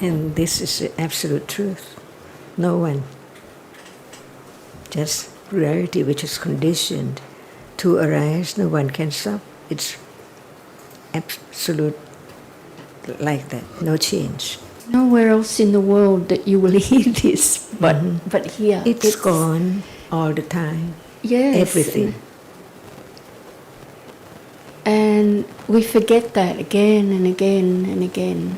And this is the absolute truth. No one, just reality which is conditioned to arise, no one can stop. It's absolute like that, no change. Nowhere else in the world that you will hear this, but here. It's gone all the time. Yes. Everything. And we forget that again and again and again.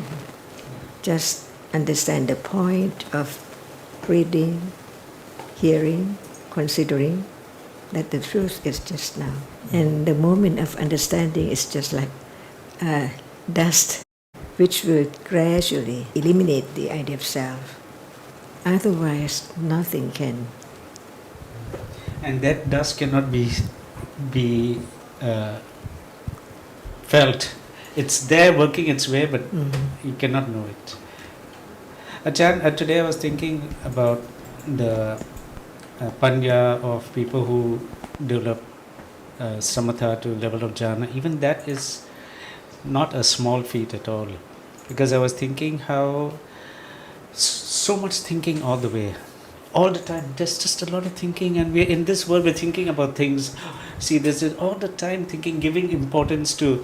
Just understand the point of reading, hearing, considering that the truth is just now. And the moment of understanding is just like dust, which will gradually eliminate the idea of self. Otherwise, nothing can. And that dust cannot be felt. It's there working its way, but you cannot know it. Ajarn, today I was thinking about the panya of people who develop samatha to level of jhana. Even that is not a small feat at all. Because I was thinking how so much thinking all the way. All the time, there's just a lot of thinking, and we're in this world, we're thinking about things. See, this is all the time thinking, giving importance to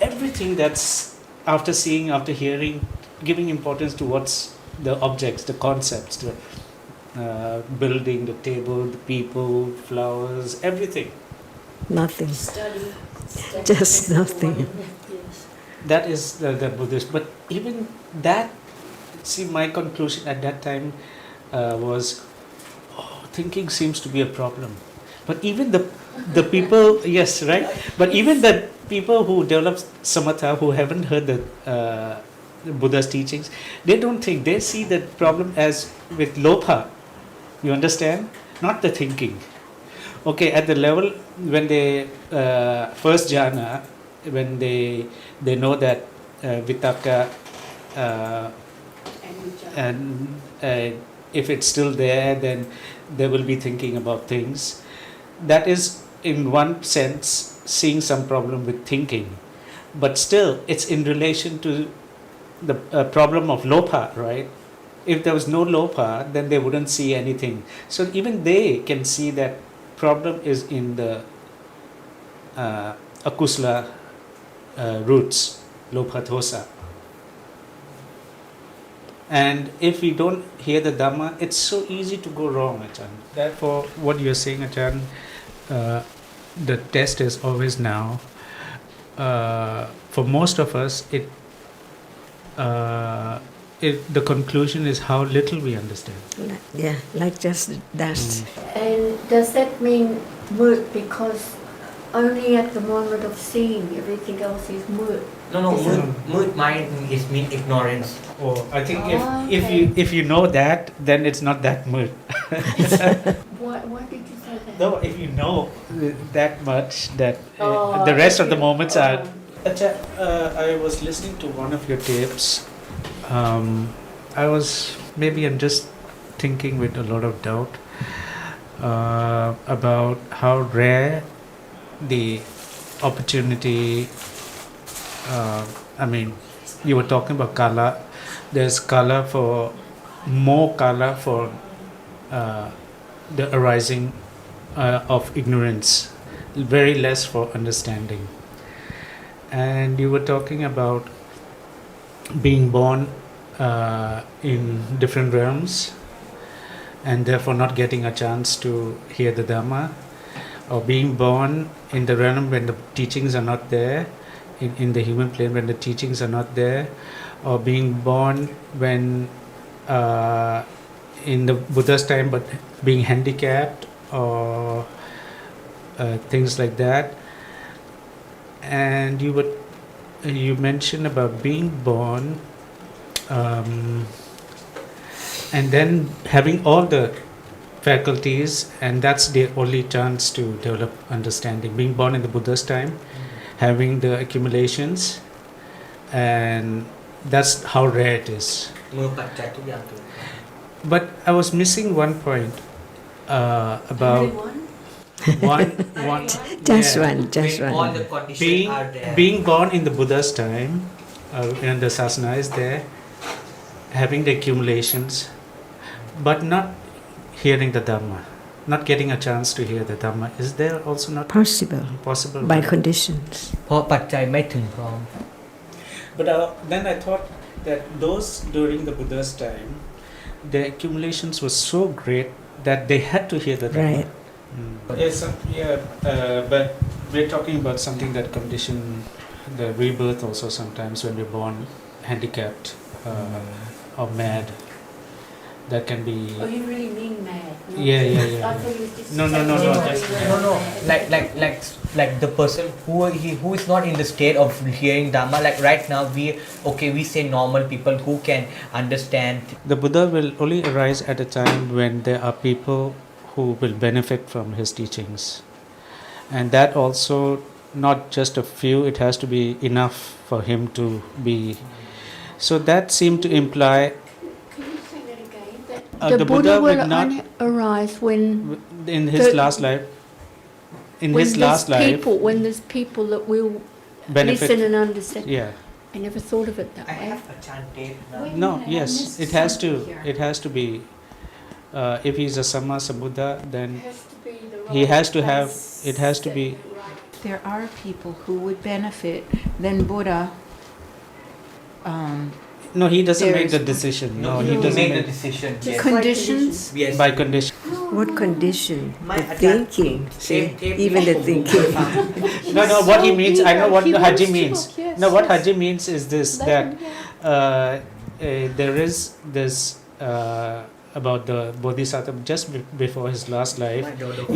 everything that's after seeing, after hearing, giving importance to what's the objects, the concepts, the building, the table, the people, flowers, everything. Nothing. Study. Just nothing. Yes. That is the Buddhist. But even that, see, my conclusion at that time was, thinking seems to be a problem. But even the people, yes, right? But even the people who develop samatha, who haven't heard the Buddha's teachings, they don't think. They see the problem as with lopha. You understand? Not the thinking. Okay, at the level when they first jhana, when they know that vitaka and if it's still there, then they will be thinking about things. That is, in one sense, seeing some problem with thinking. But still, it's in relation to the problem of lopha, right? If there was no lopha, then they wouldn't see anything. So even they can see that problem is in the akusala roots, lopha dosa. And if we don't hear the Dhamma, it's so easy to go wrong, Ajarn. Therefore, what you're saying, Ajarn, the test is always now. For most of us, the conclusion is how little we understand. Yeah, like just dust. And does that mean mood because only at the moment of seeing everything else is mood? No, mood mind is mean ignorance. Oh, I think okay. if you know that, then it's not that much. Why did you say that? No, if you know that much, that the rest of the moments are. I was listening to one of your tapes. I'm just thinking with a lot of doubt about how rare the opportunity. You were talking about kala. There's more kala for the arising of ignorance, very less for understanding. And you were talking about being born in different realms and therefore not getting a chance to hear the Dhamma, or being born in the realm when the teachings are not there, in the human plane when the teachings are not there, or being born when in the Buddha's time but being handicapped or things like that. And you mentioned about being born and then having all the faculties, and that's the only chance to develop understanding. Being born in the Buddha's time, having the accumulations, and that's how rare it is. But I was missing one point about one. Just Yeah. one, just When all one. the conditions are there. Being born in the Buddha's time, and the sasana is there, having the accumulations, but not hearing the Dhamma, not getting a chance to hear the Dhamma. Is there also not Possible possible? by conditions. เพราะปัจจัยไม่ถึงพร้อม But then I thought that those during the Buddha's time, the accumulations were so great that they had to hear the Dhamma. Right. Yes, but we're talking about something that condition the rebirth also sometimes when we're born handicapped or mad. That can be. Oh, you really mean mad? Yeah. I thought you just No. No. Like the person who is not in the state of hearing Dhamma. Like right now, we say normal people who can understand. The Buddha will only arise at a time when there are people who will benefit from his teachings, and that also not just a few. It has to be enough for him to be. So that seemed to imply. Can you say that again? That The Buddha will not arise when in his last life. In his last life, when there's people that will benefit. listen and understand. Yeah. I never thought of it that I way. have a chant tape now. Wait. No. minute, I Yes. missed It has to. something here. It has to be. If he's a Samma Sambuddha, then It has to be the he right has to have. place It has to that be. right. There are people who would benefit, then Buddha. No, he doesn't There make is the one. decision. No, he he doesn't make the make decision. Just Yes. Conditions? Yes. by condition. What condition? My The Ajarn thinking. See, tape even the thinking. No. What he means, I know what He wants Haji to means. look, yes, No, what yes. Haji means is this: Let that him, yeah. there is this about the Bodhisattva just before his last life.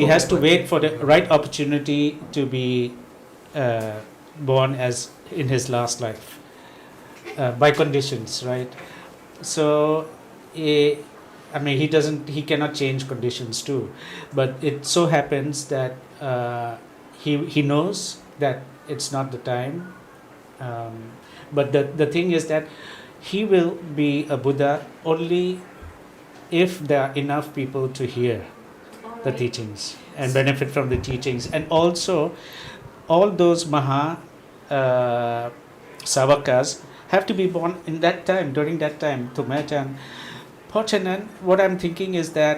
He has to wait for the right opportunity to be born as in his last life by conditions, right? So, I mean, he cannot change conditions too, but it so happens that he knows that it's not the time. But the thing is that he will be a Buddha only if there are enough people to hear the teachings and benefit from the teachings, and also all those Maha Savakas have to be born in that time, during that time, to Ajarn. เพราะฉะนั้น what I'm thinking is that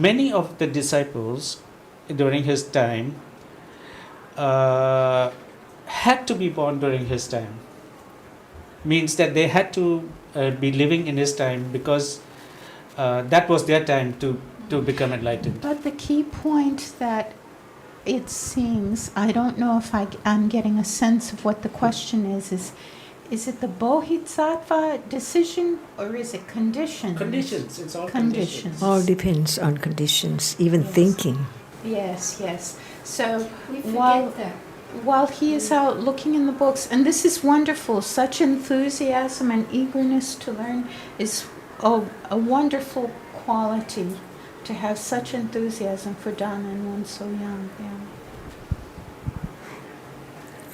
many of the disciples during his time had to be born during his time. Means that they had to be living in his time because that was their time to become enlightened. But the key point that it seems, I don't know if I'm getting a sense of what the question is it the Bodhisattva decision or is it conditions? Conditions, it's all Conditions. All depends on conditions, even thinking. Yes. So We while forget that. while he is out looking in the books, and this is wonderful, such enthusiasm and eagerness to learn is a wonderful quality, to have such enthusiasm for Dhamma in one so young. Yeah.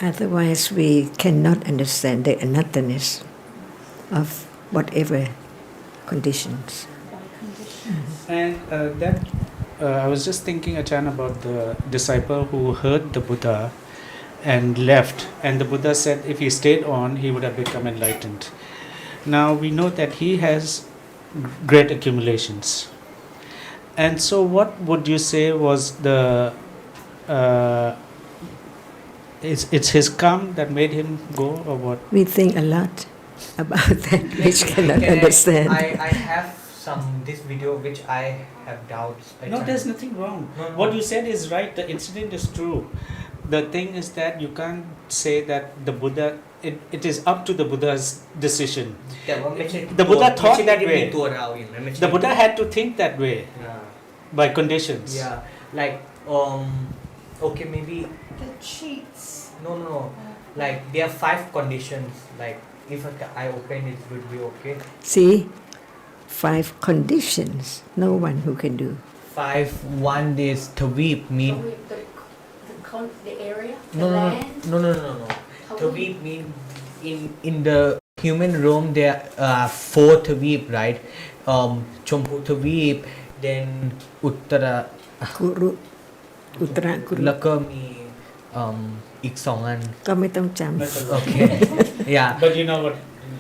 Otherwise, we cannot understand the anatthaness of whatever conditions. By conditions. And that I was just thinking, Ajarn, about the disciple who heard the Buddha and left, and the Buddha said if he stayed on, he would have become enlightened. Now we know that he has great accumulations, and so what would you say was the it's his karma that made him go, or what? We think a lot about that which cannot understand. I have this video which I have doubts. No, there's nothing wrong. No. What you said is right. The incident is true. The thing is that you can't say that the Buddha. It is up to the Buddha's decision. แต่ว่าไม่ใช่ The Buddha thought that ไม่ใช่ way. ตัวเราอย่างนั้นไม่ใช่ The Buddha had to think that way Yeah. by conditions. Yeah, like okay, maybe The cheats. no. Like there are 5 conditions. Like if I open it, would be okay. See, 5 conditions, no one who can do. 5. One is Tawib mean The area, the no. land. Tawib mean in the human realm there are 4 Tawib, right? Chompu Tawib, then Uttara, Guru, Uttara Guru. แล้วก็มีอีก 2 อัน ก็ไม่ต้องจำ Okay. Yeah. But you know what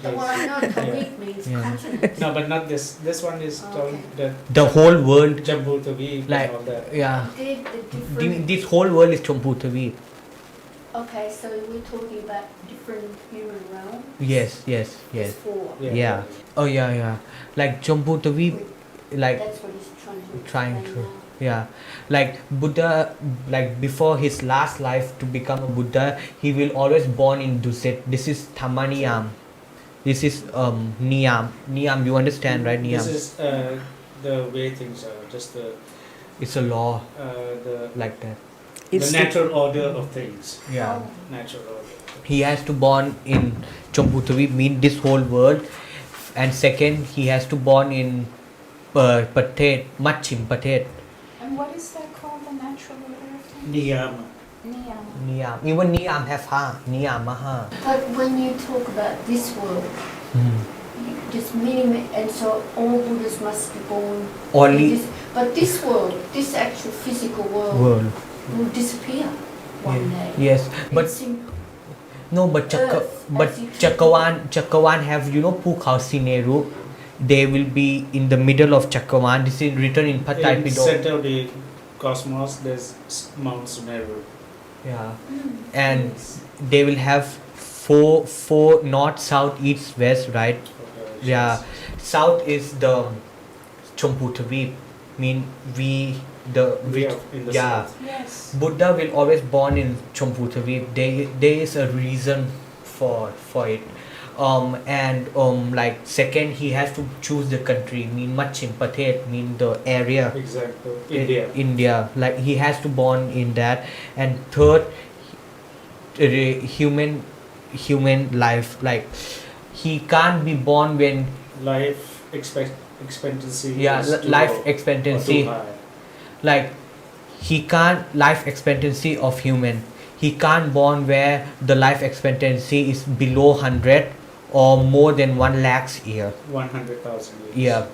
place. Well, I know Tawik means Yeah. continent. No, but not this. This one is called Okay. the The whole world, Jambu Tawik like, and all that. yeah. The different. This whole world is Chambutavi. Okay, so we're talking about different human realms. Yes, yes, There's yes. 4. Yeah. Oh yeah, yeah. Like Chambutavi, like That's what he's trying trying explain to. now. Yeah, like Buddha, like before his last life to become a Buddha, he will always born in Dusit. This is Thamaniyam. This is Niyam. Niyam, you understand, right? Niyam. This is the way things are. Just It's a law the like that. It's the natural order of things. Yeah. Natural order. He has to born in Chambutavi, mean this whole world, and second he has to born in Patet, Machim Patet. And what is that called, the natural order of things? Niyama. Niyama. Niyam. Even Niyam have ha. Niyam ha. But when you talk about this world, just minimum, and so all Buddhas must be born in Only this, but this world, this actual physical world, world. will disappear one day. Yes, but It's in no, but Earth, but as you Chakawan have, you know, Pukau Sineru. They will be in the middle of Chakawan. This is written in Patai In Pido. center of the cosmos, there's Mount Sumeru. Yeah, and they will have four north, south, east, west, right? Okay, Yeah, south is the Chambutavi, mean we the We are in the yeah. south. Yes. Buddha will always born in Chambutavi. There is a reason for it. And like second he has to choose the country, mean Machim Patet, mean the area. Exactly. India, like he has to born in that. And third, human life, like he can't be born when Life expectancy. yeah is too life low or expectancy, too high. like he can't life expectancy of human, he can't born where the life expectancy is below 100 or more than 1 lakhs year. 100,000 years. Yeah.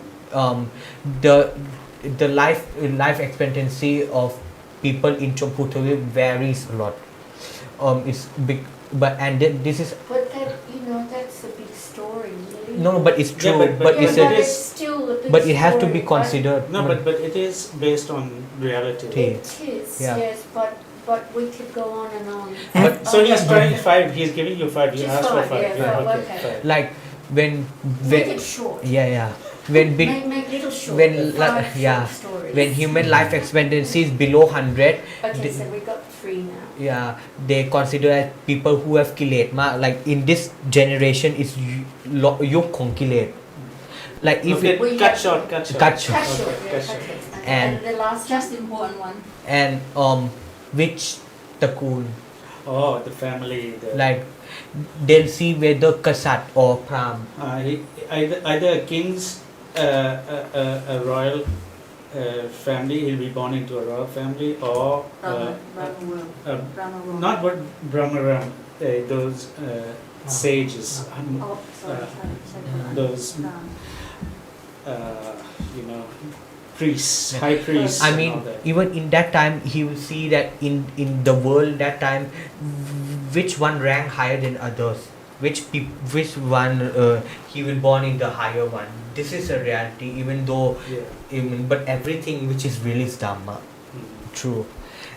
The life expectancy of people in Chambutavi varies a lot. It's big, but and then this is But that, that's a big story, really. no, but it's Yeah, true. but but Yeah, it's but a, it's still a big but it has to story, be considered. No, but it is based on reality. Okay. It is, Yeah. yes, but we could go on and on. But, so Okay. he's trying 5. He's giving you 5. You Just asked for 5, 5. yeah, okay. okay. 5. Like when Make it short. yeah when big Make little short. when five yeah short stories. when human life expectancy is below 100, Okay, so we got 3 now. yeah, they consider as people who have kilet like in this generation is yuk kong kilet, like if Okay, it, We cut have- short, cut short. cut short. Cut short, Okay, yeah, cut cut short. short. And- the last Just important one. and which takul, Oh, the family. like they'll see whether kasat or pram. Either a king's a royal family, he'll be born into a royal family, or not what Brahmaram, those sages, Oh, sorry, those priests, high priests. I and mean, all that. even in that time, he will see that in the world that time, which one rank higher than others, which one he will born in the higher one. This is a reality, even though, Yeah. but everything which is real is Dhamma, Mm. true.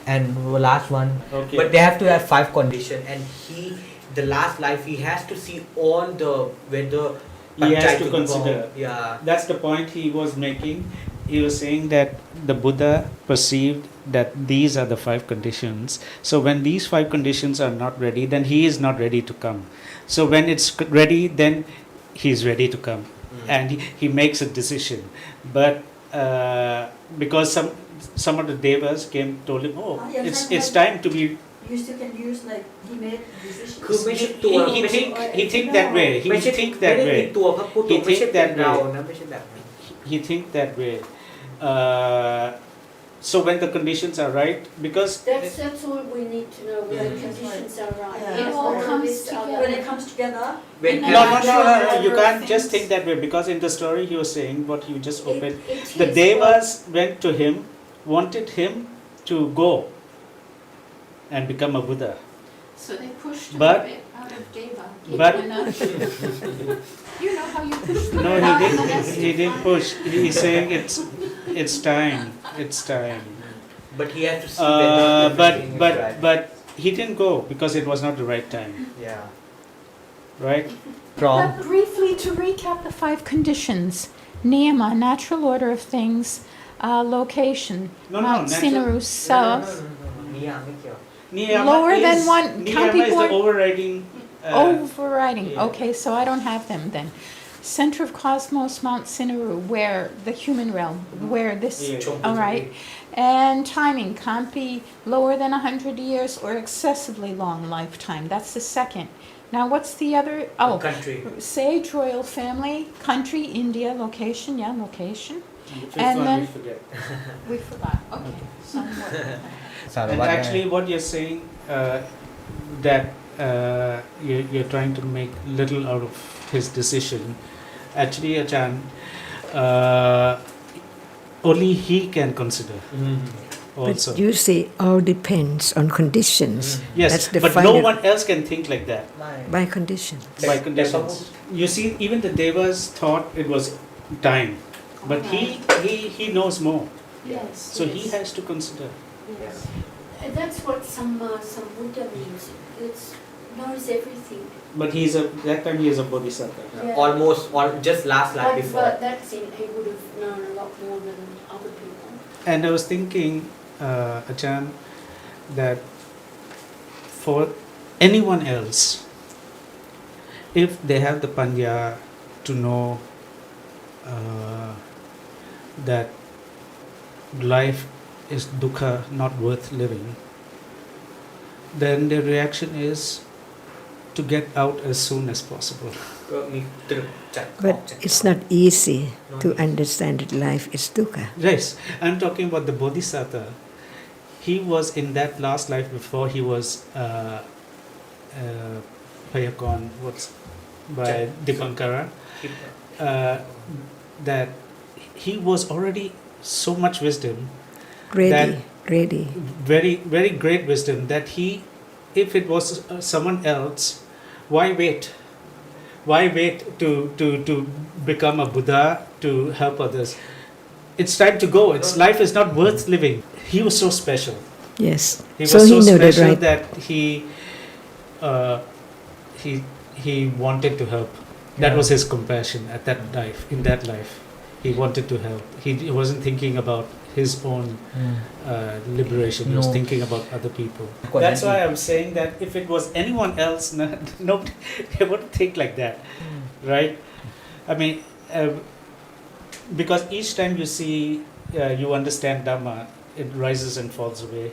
And the last one, Okay. but they have to have 5 conditions, and the last life, he has to see all the whether. He has to Panchayat consider. Yeah. That's the point he was making. He was saying that the Buddha perceived that these are the 5 conditions. So when these 5 conditions are not ready, then he is not ready to come. So when it's ready, then he is ready to come, and he makes a decision. But because some of the devas came, told him, oh, it's time to be. You still can use like he made decisions. คือไม่ใช่ตัว He think that way. He ไม่ใช่ think ไม่ that ได้มี way. ตัวพระพุทธ He ไม่ใช่ think เป็น that เรา way. นะไม่ใช่แบบนั้น He think that way. So when the conditions are right, because That's all we need to know. When the conditions are right. Yeah. It all comes together. When it comes together, When and no, then you can't things- just think that way, because in the story he was saying what you just opened. It The is devas went to him, wanted him to go and become a Buddha. So they pushed him But a bit. Out of Deva. But You know how you push the no, rock he in the didn't. west? He didn't push. He's saying it's time. It's time. But he had to see when everything is right. But he didn't go because it was not the right time, Yeah. right? From But briefly to recap the 5 conditions: niyama, natural order of things; location, No, Mount natural- Sinaru south. Niyama Lower than is, one- can't be Niyama is the born- overriding. Overriding. yeah. Okay, so I don't have them then. Center of cosmos, Mount Sinaru, where the human realm, where this. Yeah. All right. And timing can't be lower than 100 years or excessively long lifetime. That's the second. Now, what's the other? Oh, country. sage, royal family, country, India, location. Yeah, location. The fifth And one then- we forget. We forgot. Okay. Somewhat. And actually, what you're saying that you're trying to make little out of his decision. Actually, Ajarn, only he can consider also. But you say all depends on conditions. Yes, That's the but no final- one else can think like that By conditions. by conditions. You see, even the devas thought it was time, but he knows more, Yes. so yes. he has to consider. Yes. And that's what some Buddha means. It's knows everything. But that time he is a bodhisattva. Yeah. Almost just last life before. But that's in, he would have known a lot more than other people. And I was thinking, Ajarn, that for anyone else, if they have the panya to know that life is dukkha, not worth living, then their reaction is to get out as soon as possible. But it's not easy to understand that life is dukkha. Yes, I'm talking about the bodhisattva. He was in that last life before he was Payakon, by Dipankara, that he was already so much wisdom, Ready, That- ready. very, very great wisdom, that if it was someone else, why wait? Why wait to become a Buddha to help others? It's time to go. Life is not worth living. He was so special. Yes. He So was he so knew that, special right? that he wanted to help. That Yeah. was his compassion at that life. In that life, he wanted to help. He wasn't thinking about his own liberation. He was No. thinking about other people. Quite That's why happy. I'm saying that if it was anyone else, nobody they wouldn't think like that, right? I mean, because each time you see, you understand Dhamma, it rises and falls away.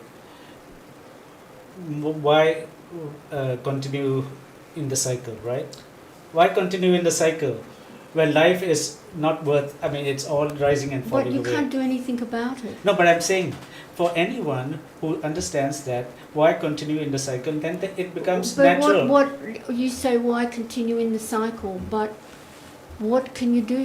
Why continue in the cycle, right? Why continue in the cycle when life is not worth? I mean, it's all rising and But falling you away. can't do anything about it. No, but I'm saying, for anyone who understands that, why continue in the cycle? Then it becomes But natural. what you say? Why continue in the cycle? But what can you do?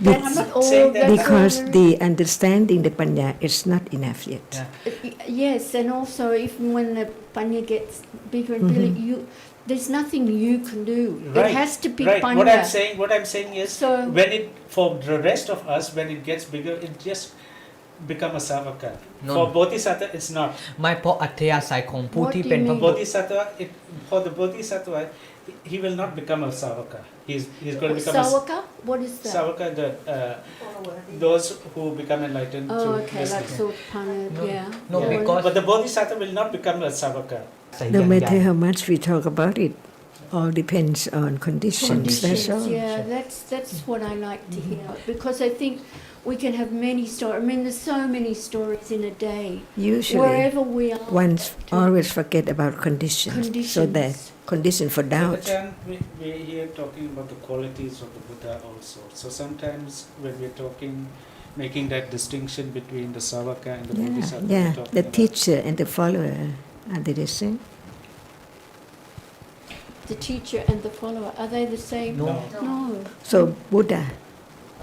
But- I'm not all. saying that- That's all Because there is. the understanding the panya is not enough yet. Yeah. Yes, and also even when the panya gets bigger and bigger, Mhm. there's nothing you can do. Right, It has to be right. panya. What I'm saying is, So- when it for the rest of us, when it gets bigger, it just become a savaka. No. For bodhisattva, it's not. ไม่เพราะอัธยาศัยของผู้ What ที่ do you เป็นพระ mean? บุตร Bodhisattva, for the bodhisattva, he will not become a savaka. He's going to become Sawaka? What is a that? savaka. Those who become enlightened Oh, through okay, like listening. sort of panya. No, Yeah. no, Yeah. because- But the bodhisattva will not become a savaka. No matter how much we talk about it, all depends on conditions. That's Conditions, all. yeah, that's what I like to hear, because I think we can have many stories. I mean, there's so many stories in a day. Usually, Wherever we are. one always forget about conditions. So that condition for doubt. But we're here talking about the qualities of the Buddha also. So sometimes when we're talking, making that distinction between the savaka and the Yeah, bodhisattva, yeah. we're talking The about- teacher and the follower, are they the same? The teacher and the follower, are they the same? No. No. So Buddha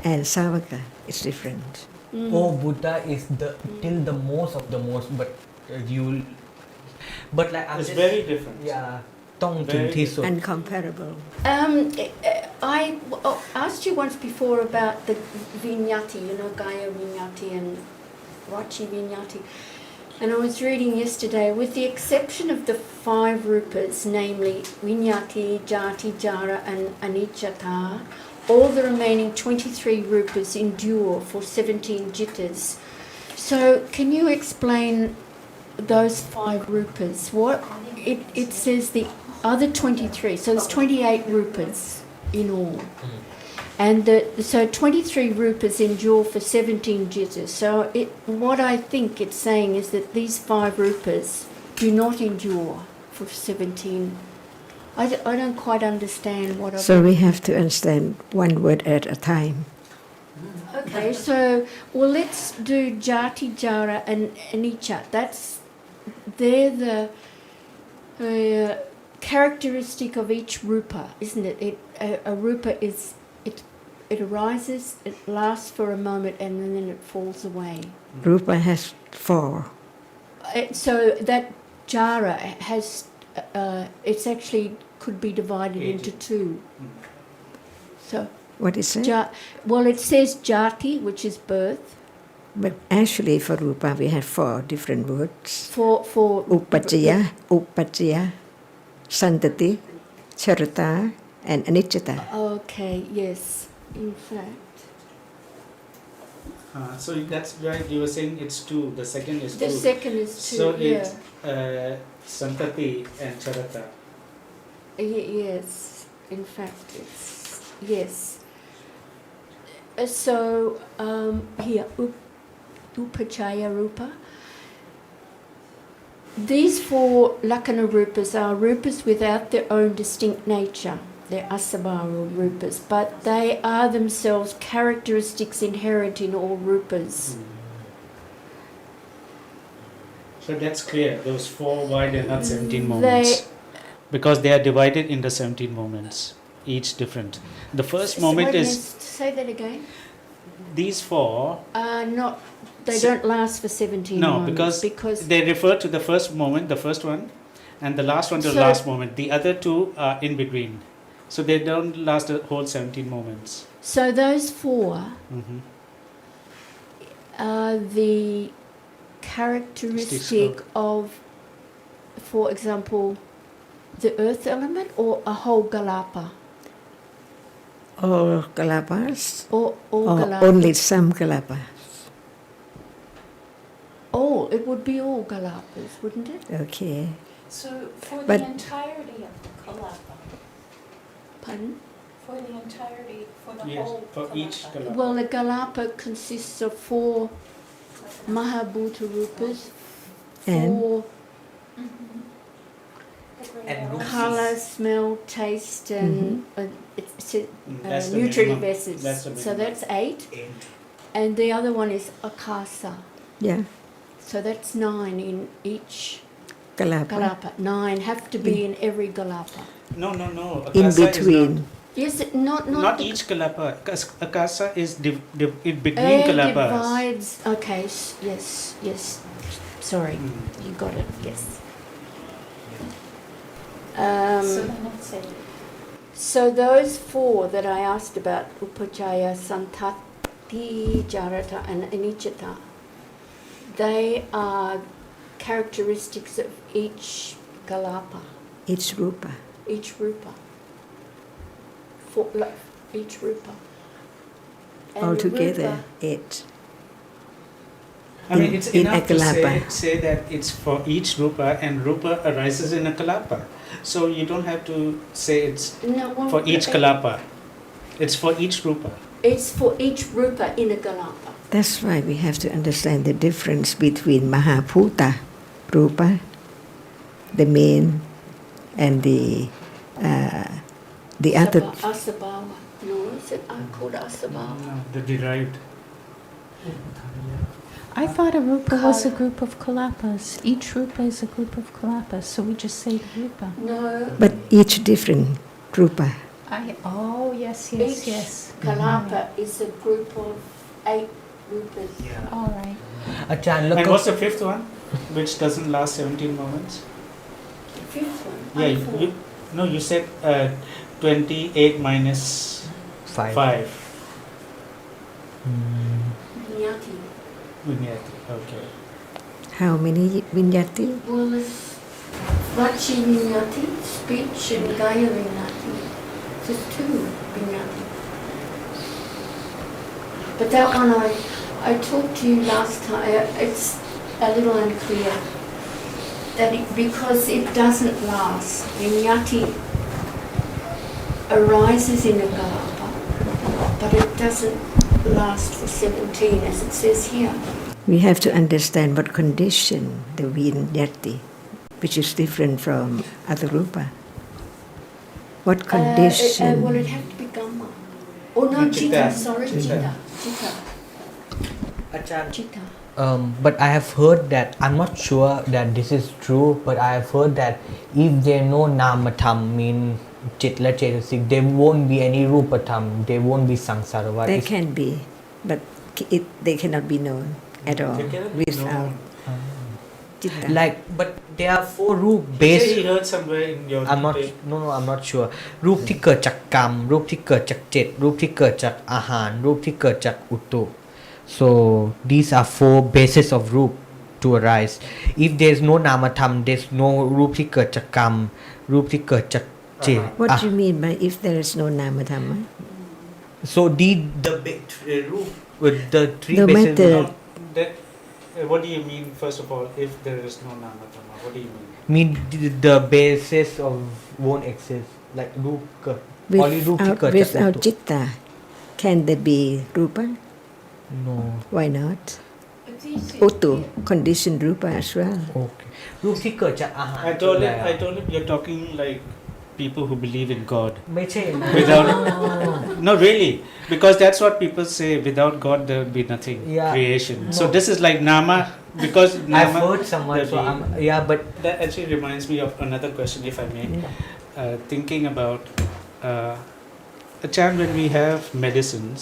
and Savaka is different. Mm. Oh, Buddha is the till the most of the most, but you'll. But like I'm It's just, very different. Yeah, ต้องถึงที่สุด Uncomparable. I asked you once before about the vignati, Gaya vignati and Rachi vignati. And I was reading yesterday, with the exception of the 5 rupas, namely vignati, jati, jara and anicca, all the remaining 23 rupas endure for 17 jittas. So can you explain those 5 rupas? What it says the other 23, so there's 28 rupas in all. And so 23 rupas endure for 17 jittas. So what I think it's saying is that these 5 rupas do not endure for 17. I don't quite understand what I've... So we have to understand one word at a time. Okay, so, well, let's do jati, jara and anicca. They're the characteristic of each rupa, isn't it? A rupa is... It arises, it lasts for a moment, and then it falls away. Rupa has 4. So that jara has, it's actually could be divided into 2. So, What is it? well, it says jati, which is birth. But actually for Rupa we have 4 different words. For Upajjaya, Santati, Charata and Anicca. Okay, yes, in fact. So that's right, you were saying it's 2, the second is 2. The second is 2, So yeah. it's Santati and Charata. Yes, in fact, it's, yes. So, here, Upajjaya Rupa. These 4 Lakkhana Rupas are rupas without their own distinct nature. They're asabhara rupas, but they are themselves characteristics inherent in all rupas. So that's clear, those 4, why they're not 17 moments? Because they are divided into 17 moments, each different. The first moment Wait a is... minute, say that again. These 4... They don't last for 17 No, moments. because they refer to the first moment, the first one, and the last one to the last moment. The other 2 are in between. So they don't last the whole 17 moments. So those 4 are the characteristic of, for example, the earth element or a whole galapa? All Kalapas Or or galapa? only some Kalapas? All, it would be all galapas, wouldn't it? Okay. So for But- the entirety of the kalapa, Pardon? for the entirety, for the Yes, whole for each kalapa. Kalapa. Well, the galapa consists of 4 Mahabhuta rupas, And? 4 And rupas. colour, smell, taste, and That's the nutritive minimum. acids. That's the So minimum. that's 8. 8. And the other one is akasa. Yeah. So that's 9 in each Kalapa. galapa. 9 have to be in every galapa. No. In Akasa between. Yes, not Not the, each Kalapa. Akasa is in between Kalapas. divides. Okay, yes. Sorry, you got it. Yes. So then let's say So those 4 that I asked about, Upajjaya, Santati, Jarata and Anicca, they are characteristics of each galapa, Each Rupa. each rupa. Each rupa. And Altogether rupa, 8. I mean, it's in enough a to Kalapa. say that it's for each Rupa, and Rupa arises in a Kalapa. So you don't have to say it's No, well, for each Kalapa. It's for each Rupa. It's for each rupa in a galapa. That's why we have to understand the difference between Mahabhuta Rupa, the main, and the other. Asabhava. No, is it called asabhava? No, the derived. I thought a rupa was a group of kalapas. Each rupa is a group of kalapas, so we just say the rupa. No. But each different Rupa. Yes. Each kalapa is a group of 8 rupas. Yeah. All right. Ajarn, look And up. what's the 5th one, which doesn't last 17 moments? fifth one. Yeah, Four. no, you said 28 minus 5. 5. Vinyati. Vinyati. Okay. How many vinyati? Well, it's Vachi Vinyati, speech, and Gaya Vinyati. Just 2 Vinyati. But that one I talked to you last time, it's a little unclear. That because it doesn't last. Vinyati arises in a kalapa, but it doesn't last for 17 as it says here. We have to understand what condition the vinyati, which is different from other rupa. What condition? Well, it have to be Gamma. Oh no, Chitta. Chitta, sorry, Chitta. Chitta. Ajarn, Chitta. but I have heard that, I'm not sure that this is true, but I have heard that if there no namatham mean chitla chetasik, there won't be any rupatham, there won't be samsara. What They is- can be, but they cannot be known at all They cannot be without known. citta. Like, but there are 4 roop You say based. he heard somewhere in your I'm not, tape. no, I'm not sure. รูปที่เกิดจากกรรม รูปที่เกิดจากจิต รูปที่เกิดจากอาหาร รูปที่เกิดจากอุตุ so these are 4 bases of รูป to arise. If there's no namatham, there's no รูปที่เกิดจากกรรม รูปที่เกิดจากจิต What do you mean by if there is no namadhamma? so the big รูป with the 3 No bases matter- No, that, what do you mean, first of all, if there is no Namatama? What do you mean? mean the basis of won't exist, like รูปเกิด only รูปที่ Without, เกิดจากอุ without ตุ citta, can there be rupa? no Why not? But these Utu, conditioned rupa as well. okay รูปที่เกิดจากอาหาร I told him you're talking like people who believe in God. ไม่ใช่ Without, no, really, because that's what people say. Without God, there would be nothing. Yeah. Creation. No. So this is like Nama, because Nama. I've heard someone, so there'll I'm, be- yeah, but That actually reminds me of another question, if I may. Thinking about a time when we have medicines.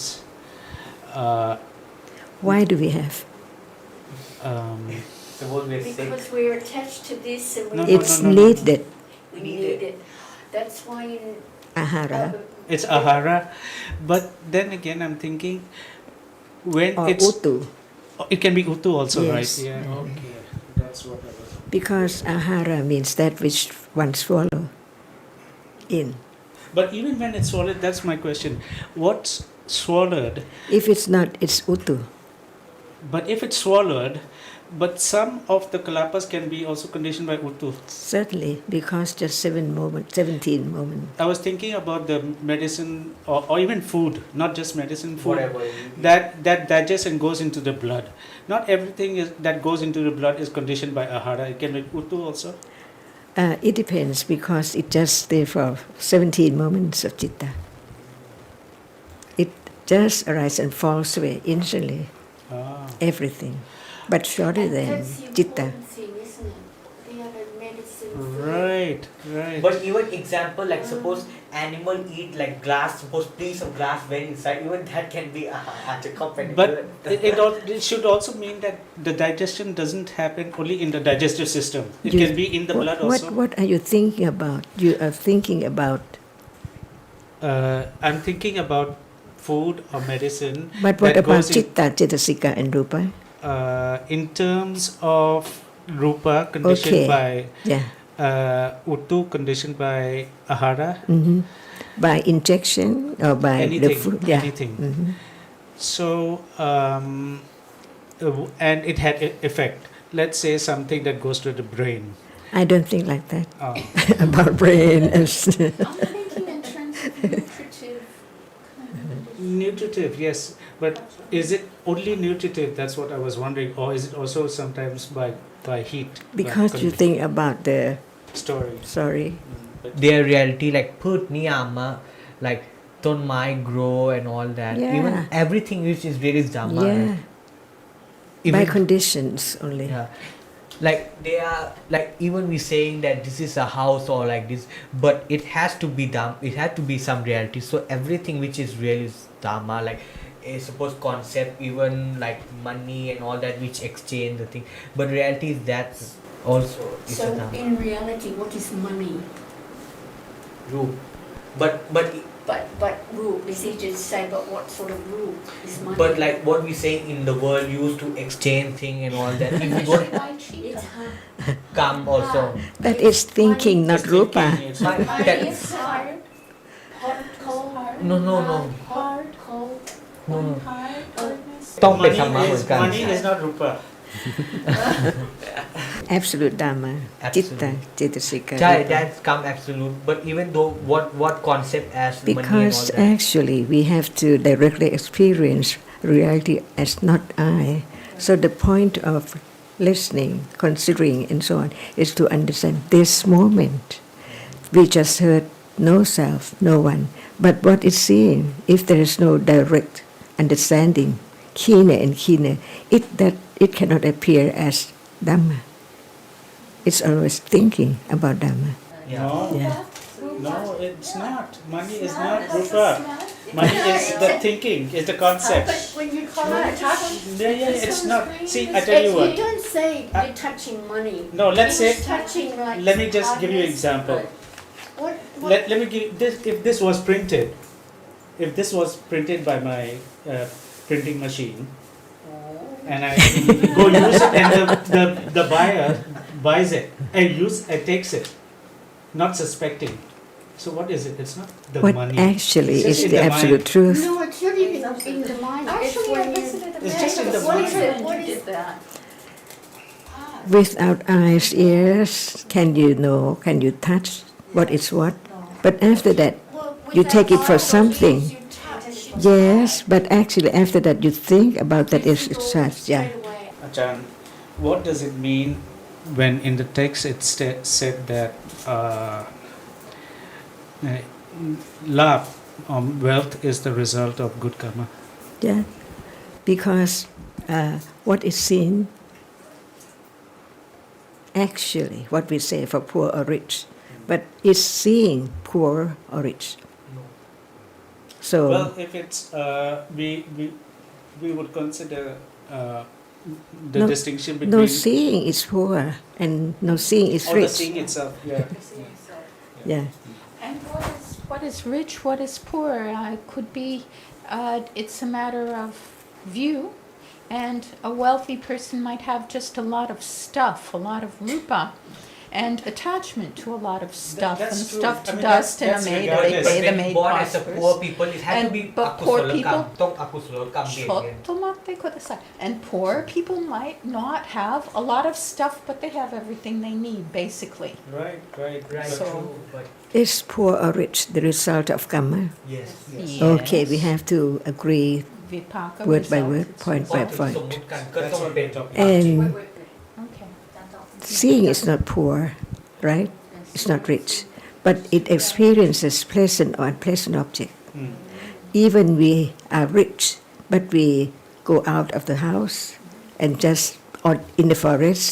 Why do we have? suppose we're sick. because we're attached to this and we No, It's no. needed, we need it. That's why in ahara It's ahara, but then again, I'm thinking when or it's utu, it can be utu also, Yes. right? Yeah. Okay, that's what I was. because ahara means that which one swallow in. But even when it's swallowed, that's my question. What's swallowed? If it's not, it's utu. But if it's swallowed, but some of the kalapas can be also conditioned by utu. Certainly, because just 17 moments. I was thinking about the medicine or even food, not just medicine, food. Whatever. That digests and goes into the blood. Not everything that goes into the blood is conditioned by ahara. It can be utu also. It depends because it just stay for 17 moments of citta. It just arises and falls away instantly, Ah. everything. But shorter than that's the citta. important thing, isn't it? The other medicine. Right, right. But even example, like suppose animal eat like glass, suppose piece of glass went inside, even that can be a company. But it should also mean that the digestion doesn't happen only in the digestive system. It You- can be in the blood also. What are you thinking about? You are thinking about, I'm thinking about food or medicine. but what that about goes in- citta, cetasika and rupa? in terms of rupa conditioned Okay. by Yeah. utu conditioned by ahara, hmm By injection or by the anything, food? Yeah. anything. Mhm. So and it had effect. Let's say something that goes to the brain. I don't think like that Uh, about brain. I'm thinking in terms of nutritive kind of nutritive, yes, but is it only nutritive? That's what I was wondering, or is it also sometimes by heat? by Because you con- think about the story. sorry. But their reality, like put niyama, like ต้นไม้ grow and all that. Yeah. Even everything which is really Dhamma. Yeah. right? By Even, conditions only. yeah. Like they are like even we saying that this is a house or like this, but it has to be Dhamma. It has to be some reality. So everything which is real is Dhamma. Like suppose concept, even like money and all that which exchange the thing. But reality is that also is So a Dhamma. in reality, what is money? Roop. But But rule is easy to say. But what sort of rule is money? but like what we say in the world used to exchange thing and all that. If you don't it's hard. come also. That is thinking, not Just rupa. thinking, it's- But Money that, is hard. Hot, cold, hard. no. Hard, cold. No. Hard, hardness. ต้องเป็นธรรมะเหมือนกัน money is not rupa. Absolute Dhamma, Absolute. Citta, Cetasika. ใช่ rupa. that's come absolute. But even though what concept as money and all Because that. actually we have to directly experience reality as not I. So the point of listening, considering, and so on is to understand this moment. We just heard no self, no one. But what is seeing, if there is no direct understanding, keener and keener, it cannot appear as Dhamma. It's always thinking about Dhamma. Yeah. No, Yeah. no, it's not. Money is not rupa. Money is the thinking, is the concept. But when you touch, Yeah, it's not. See, I tell you you what. don't say you're touching money. No, let's say. You're touching like. Let me just give you an hardness. example. What? Let me give this. If this was printed by my printing machine, and I go use it, and the buyer buys it and takes it, not suspecting. So what is it? It's not the What money. actually It's just is in the the absolute mind. truth. No, it's not even in the mind. Actually, it's I when you. visited It's just in the What mind. is it? What is that? Without eyes, ears, can you know, can you touch what is what? But after that, Well, You without take it for eyes or something. ears, you touch. yes, but actually after that you think about that You is feel such, yeah. straight away. Ajarn, what does it mean when in the text it said that love, wealth is the result of good karma? Yeah, because what is seen, actually, what we say for poor or rich, but is seeing poor or rich. So Well, if it's we would consider the No, distinction between no seeing is poor and no seeing is or the rich. seeing itself. Yeah. Yeah, And what is rich, what is poor? Could be, it's a matter of view, and a wealthy person might have just a lot of stuff, a lot of rupa, and attachment to a lot of stuff, that's and true. stuff I to mean, dust and a that's maid, regardless. they But pay the when maid born as a poor prospers. people, it had to And- be but poor อกุศลกรรม people- ต้องอกุศลกรรมเบียดเบียน Shotomate kodasai. And poor people might not have a lot of stuff, but they have everything they need, basically. Right. Right, So- true, but is poor or rich the result of karma? yes. Okay, we have to agree Vipaka word by result word, is- point พอ by ถึง point. สมมุติกันก็ต้องเป็น And Okay. seeing is not poor, right? It's not rich, but it experiences pleasant or unpleasant object. Mm. Even we are rich, but we go out of the house and just or in the forest.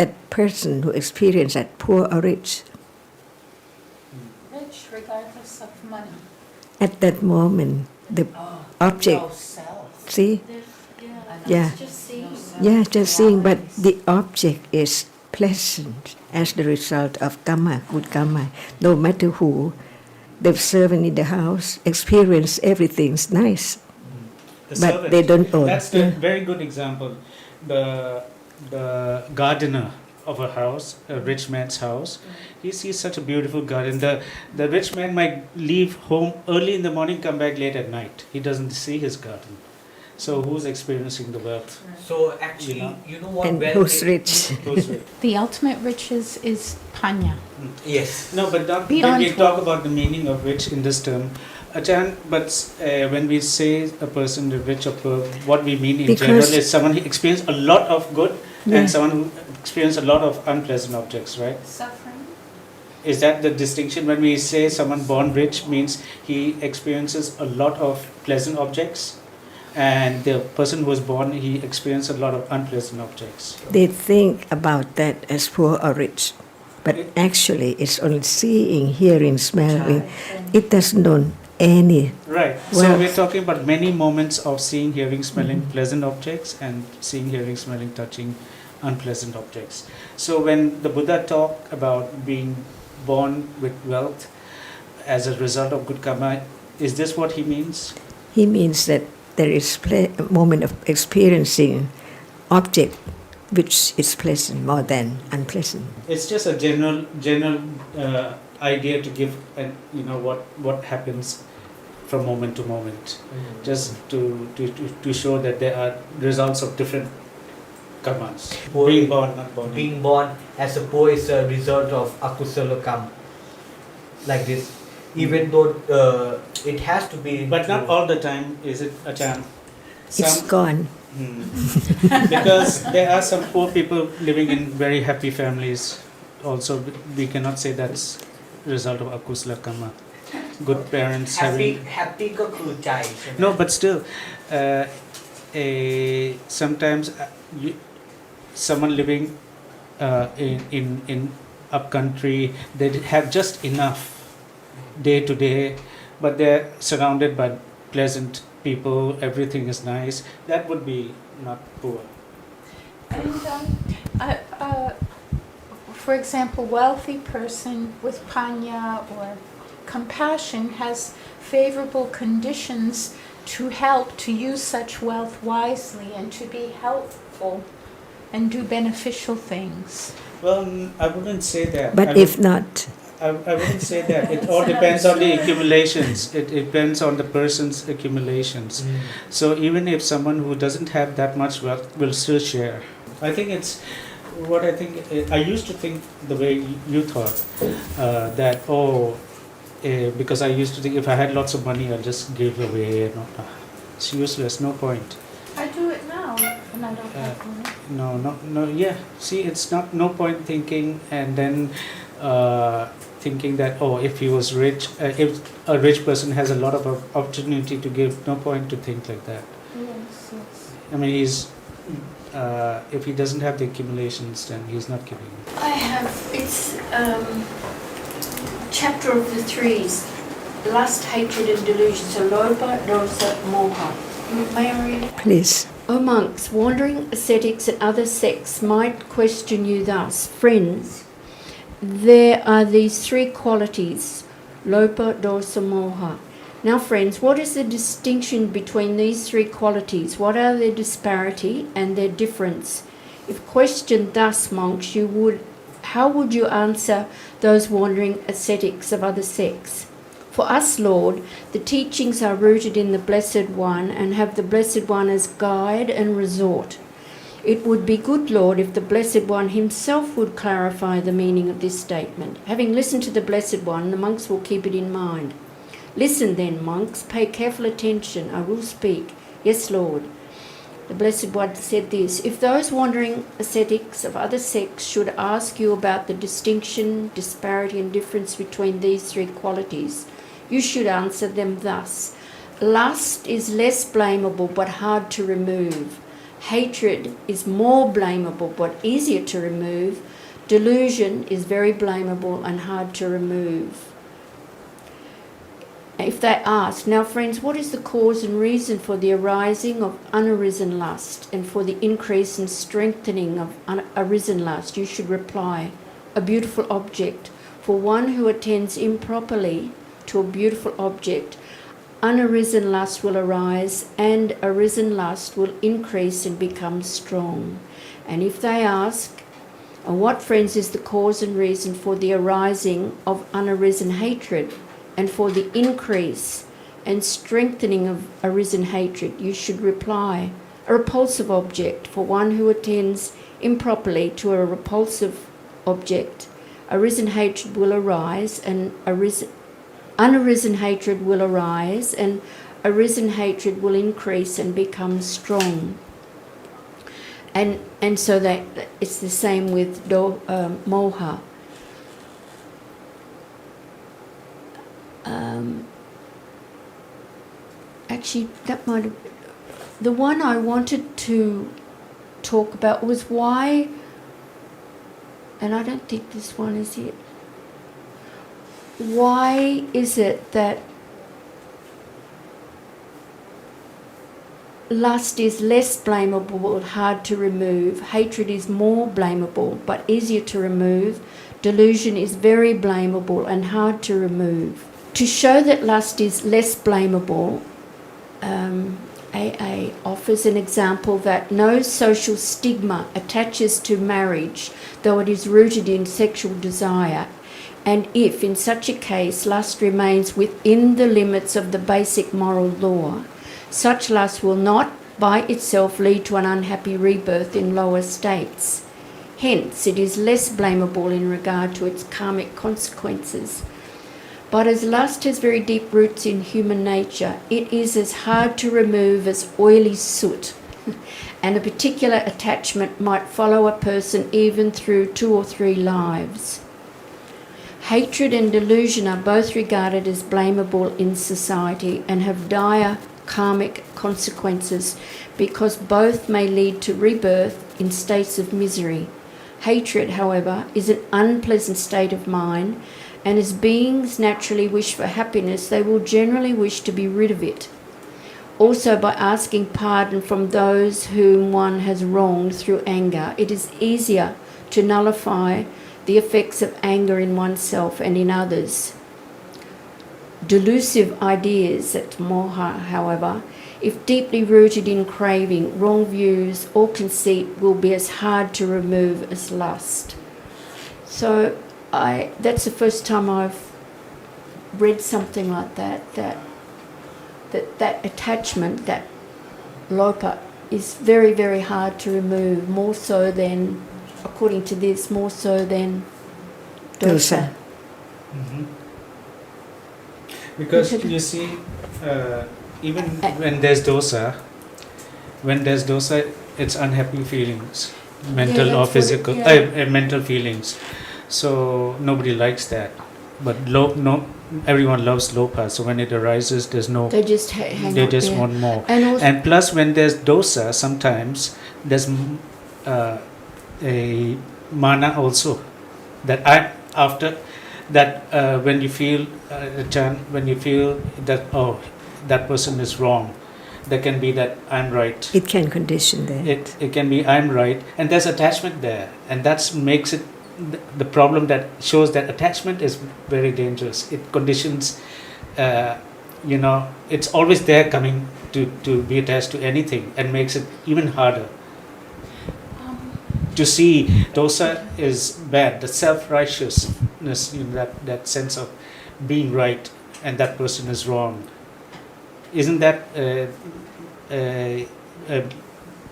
That person who experiences that poor or rich, Rich regardless of money. at that moment, the object, see, yeah, Just seeing. yeah, just seeing, but the object is pleasant as the result of karma, good karma. No matter who, the servant in the house experience everything's nice, The but servant. they don't own. That's the Yeah. very good example. The gardener of a house, a rich man's house, he sees such a beautiful garden. The rich man might leave home early in the morning, come back late at night. He doesn't see his garden. So who's experiencing the wealth? so actually you know what And wealth who's is- rich? Who's rich? The ultimate riches is panya. yes No, but when Beyond we talk wealth. about the meaning of rich in this term, Ajarn, but when we say a person is rich or poor, what we mean in Because- general is someone who experienced a lot of good Yeah. and someone who experienced a lot of unpleasant objects, right? Suffering. Is that the distinction? When we say someone born rich means he experiences a lot of pleasant objects, and the person who was born, he experienced a lot of unpleasant objects. They think about that as poor or rich, but actually it's only seeing, hearing, smelling. It doesn't know any. Right. So Well- we're talking about many moments of seeing, hearing, smelling pleasant objects, and seeing, hearing, smelling, touching unpleasant objects. So when the Buddha talked about being born with wealth as a result of good karma, is this what he means? He means that there is a moment of experiencing object which is pleasant more than unpleasant. It's just a general idea to give, and what happens from moment to moment, just to show that there are results of different karmas. Being born, not born. Being born as a poor is a result of akusala karma. Like this, even though it has to be. But not all the time, is it, Ajarn? It's gone. Because there are some poor people living in very happy families. Also, we cannot say that's result of akusala karma. Good parents having. Happy ก็คือใจใช่ไหม No, but still, sometimes someone living in up country, they have just enough day to day, but they're surrounded by pleasant people. Everything is nice. That would be not poor. And for example, wealthy person with panya or compassion has favorable conditions to help to use such wealth wisely and to be helpful and do beneficial things. Well, I wouldn't say that. But if not, I wouldn't say that. It all depends on the accumulations. It depends on the person's accumulations. So even if someone who doesn't have that much wealth will still share. I think it's what I think. I used to think the way you thought, that because I used to think if I had lots of money, I'll just give away. It's useless. No point. I do it now when I don't have money. No. Yeah. See, it's no point thinking and then thinking that if he was rich, if a rich person has a lot of opportunity to give, no point to think like that. Yes. I mean, if he doesn't have the accumulations, then he's not giving. I have, it's chapter of the threes, lust, hatred and delusion. So lopa, dosa, moha. May I read it? please. O monks, wandering ascetics and other sects might question you thus, friends, there are these three qualities, lopa, dosa, moha. Now friends, what is the distinction between these three qualities? What are their disparity and their difference? If questioned thus, monks, how would you answer those wandering ascetics of other sects? For us, Lord, the teachings are rooted in the Blessed One and have the Blessed One as guide and resort. It would be good, Lord, if the Blessed One himself would clarify the meaning of this statement. Having listened to the Blessed One, the monks will keep it in mind. Listen then, monks, pay careful attention. I will speak. Yes, Lord. The Blessed One said this: if those wandering ascetics of other sects should ask you about the distinction, disparity and difference between these three qualities, you should answer them thus. Lust is less blamable but hard to remove. Hatred is more blamable but easier to remove. Delusion is very blamable and hard to remove. If they ask, now friends, what is the cause and reason for the arising of unarisen lust and for the increase and strengthening of arisen lust? You should reply, a beautiful object. For one who attends improperly to a beautiful object, unarisen lust will arise and arisen lust will increase and become strong. And if they ask, what, friends, is the cause and reason for the arising of unarisen hatred and for the increase and strengthening of arisen hatred? You should reply, a repulsive object. For one who attends improperly to a repulsive object, arisen hatred will arise and unarisen hatred will arise and arisen hatred will increase and become strong. And so that it's the same with moha. Actually, that might have, the one I wanted to talk about was why, and I don't think this one is it. Why is it that lust is less blamable, hard to remove. Hatred is more blamable, but easier to remove. Delusion is very blamable and hard to remove. To show that lust is less blamable, AA offers an example that no social stigma attaches to marriage, though it is rooted in sexual desire. And if, in such a case, lust remains within the limits of the basic moral law, such lust will not by itself lead to an unhappy rebirth in lower states. Hence, it is less blamable in regard to its karmic consequences. But as lust has very deep roots in human nature, it is as hard to remove as oily soot, and a particular attachment might follow a person even through 2 or 3 lives. Hatred and delusion are both regarded as blamable in society and have dire karmic consequences because both may lead to rebirth in states of misery. Hatred, however, is an unpleasant state of mind, and as beings naturally wish for happiness, they will generally wish to be rid of it. Also, by asking pardon from those whom one has wronged through anger, it is easier to nullify the effects of anger in oneself and in others. Delusive ideas, that's moha, however, if deeply rooted in craving, wrong views or conceit, will be as hard to remove as lust. So that's the first time I've read something like that attachment, that lopa, is very, very hard to remove, more so than, according to this, more so than dosa. Mm-hmm. Because you see, even when there's dosa, it's unhappy feelings, mental or physical, mental feelings. So nobody likes that. But everyone loves lopa. So when it arises, there's no. They just hang They out just there. want more. And Plus, when there's dosa, sometimes there's a mana also. That after that, when you feel that that person is wrong, there can be that I'm right. It can condition that. It can be I'm right, and there's attachment there, and that makes it the problem, that shows that attachment is very dangerous. It conditions, it's always there coming to be attached to anything, and makes it even harder. To see dosa is bad, the self-righteousness, that sense of being right and that person is wrong. Isn't that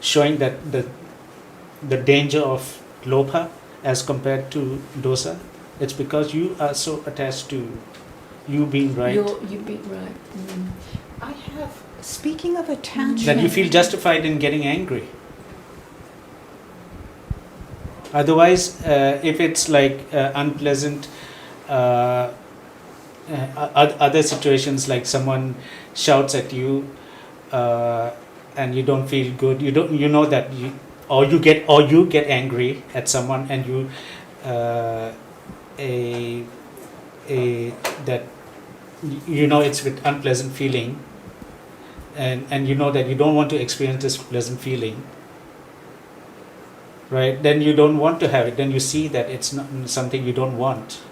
showing that the danger of lopa as compared to dosa? It's because you are so attached to you being right you being right. I have, speaking of attachment, that you feel justified in getting angry. Otherwise, if it's like unpleasant, other situations, like someone shouts at you and you don't feel good, you know that you get angry at someone, and you that it's with unpleasant feeling, and you know that you don't want to experience this pleasant feeling, right? Then you don't want to have it. Then you see that it's not something you don't want.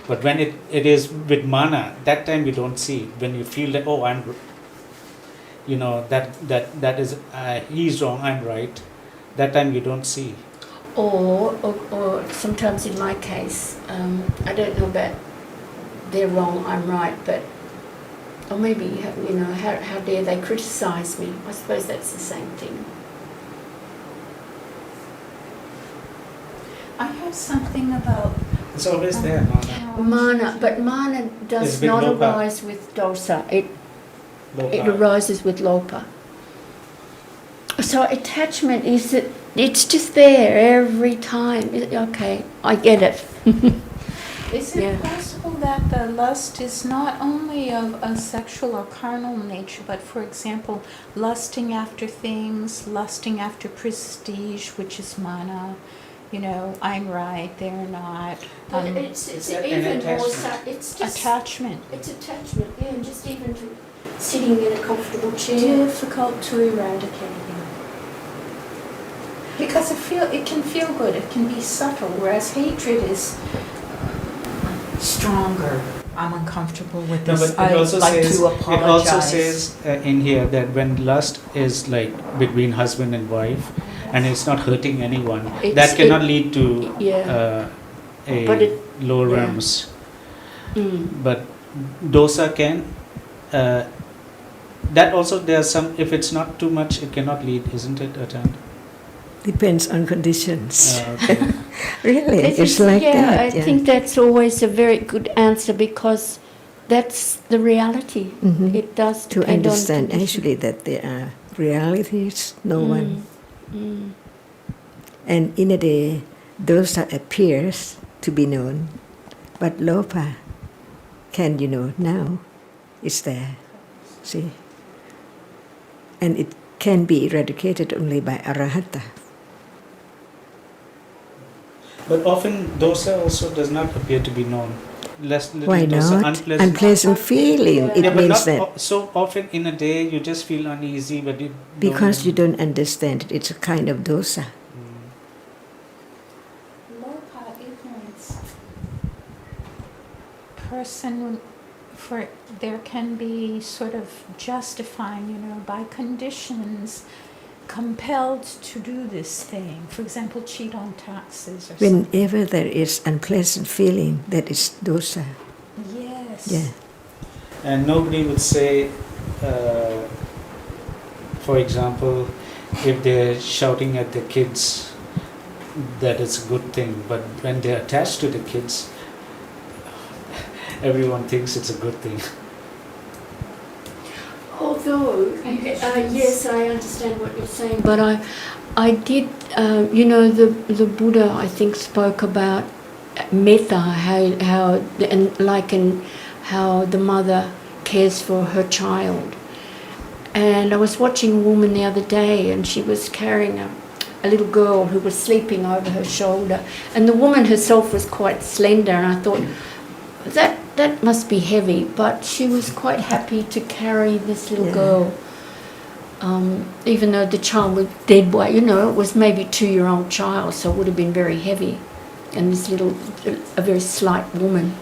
But when it is with mana, that time you don't see. When you feel that, I'm, that is he's wrong, I'm right. That time you don't see. Or sometimes in my case, I don't know about they're wrong, I'm right, but or maybe how dare they criticize me? I suppose that's the same thing. I have something about It's always there, mana. Mana does It's with not lopa. arise with dosa. It Lopa. arises with lopa. So attachment is that it's just there every time. Okay, I get it. Is it Yeah. possible that the lust is not only of a sexual or carnal nature, but, for example, lusting after things, lusting after prestige, which is mana, I'm right, they're not. But it's an even more. attachment. It's just Attachment. It's attachment. Yeah, and just even to sitting in a comfortable chair. Difficult to eradicate. Because it can feel good, it can be subtle, whereas hatred is stronger. I'm uncomfortable with No, this. but it also I'd like says, to it apologize. also says in here that when lust is like between husband and wife, and it's not hurting anyone, that cannot lead to Yeah. a But lower yeah. realms. Mm. But dosa can. That also there are some. If it's not too much, it cannot lead, isn't it, Ajarn? Depends on conditions. Okay. Really, This it's is- like yeah, that. I think that's always a very good answer because that's the reality. Mhm. It does To depend understand on condition. actually that there are realities, no one. Mm. And in a day, those that appears to be known, but lopa can now it's there. See? And it can be eradicated only by arahata. But often dosa also does not appear to be known. Little Why dosa, not? unpleasant. Unpleasant feeling. It Yeah, but means not that so often in a day you just feel uneasy, but you because you don't understand it, it's a kind of dosa. Lopa, ignorance. Person, for there can be sort of justifying, by conditions, compelled to do this thing. For example, cheat on taxes or something. Whenever there is unpleasant feeling, that is dosa. Yes. Yeah. And nobody would say, for example, if they're shouting at the kids, that it's a good thing. But when they're attached to the kids, everyone thinks it's a good thing. Although, yes, I understand what you're saying, but I did, the Buddha, I think, spoke about metta, how the mother cares for her child. And I was watching a woman the other day, and she was carrying a little girl who was sleeping over her shoulder, and the woman herself was quite slender, and I thought, that must be heavy, but she was quite happy to carry this little girl, even though the child was dead weight. It was maybe a 2-year-old child, so it would have been very heavy, and a very slight woman.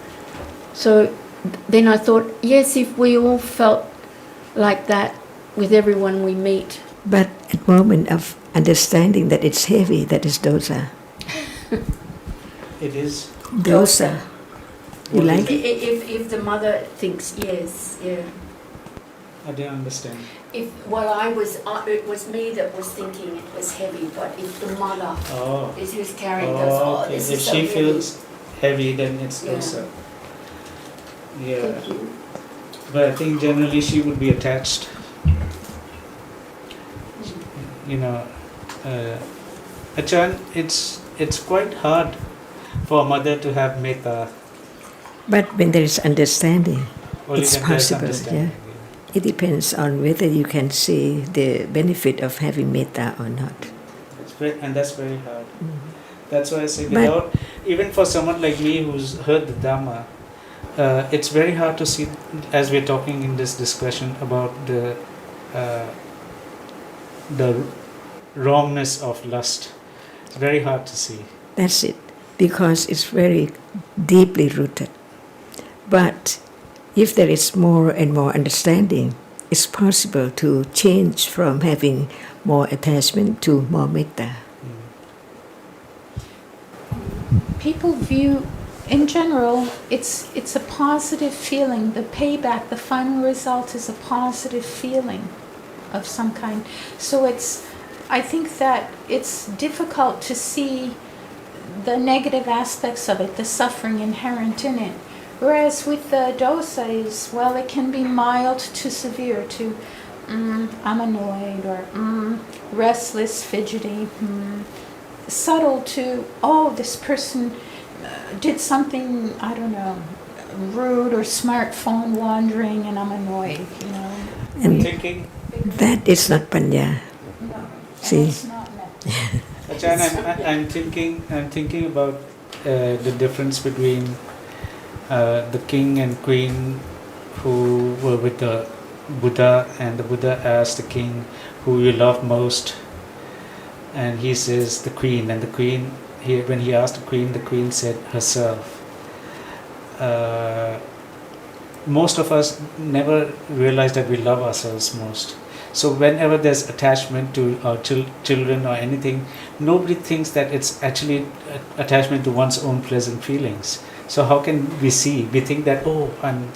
So then I thought, yes, if we all felt like that with everyone we meet. But at moment of understanding that it's heavy, that is dosa. It is. Dosa. You What is like it? If the mother thinks yes, yeah. I don't understand. It was me that was thinking it was heavy, but if the mother Oh. is who's carrying us, Okay. this If is so she heavy. feels heavy, then it's Yeah. dosa. Yeah. Thank you. But I think generally she would be attached. Ajarn, it's quite hard for a mother to have metta. But when there is understanding, Only It's when there's possible, understanding. it depends on whether you can see the benefit of having metta or not. And that's very hard. Mhm. That's why I say But- without, even for someone like me who's heard the Dhamma, it's very hard to see, as we're talking in this discussion about the wrongness of lust. It's very hard to see. That's it, because it's very deeply rooted. But if there is more and more understanding, it's possible to change from having more attachment to more metta. People view, in general, it's a positive feeling. The payback, the final result is a positive feeling of some kind. So I think that it's difficult to see the negative aspects of it, the suffering inherent in it. Whereas with the dosas, well, it can be mild to severe, to I'm annoyed, or restless, fidgety, subtle to, this person did something, I don't know, rude, or smartphone wandering, and I'm annoyed, And Thinking, that is not panya. No, See? and it's not meant. Ajarn, I'm thinking about the difference between the king and queen who were with the Buddha, and the Buddha asked the king, who you love most? And he says, the queen. And the queen, when he asked the queen said herself. Most of us never realize that we love ourselves most. So whenever there's attachment to our children or anything, nobody thinks that it's actually attachment to one's own pleasant feelings. So how can we see? We think that, oh, I'm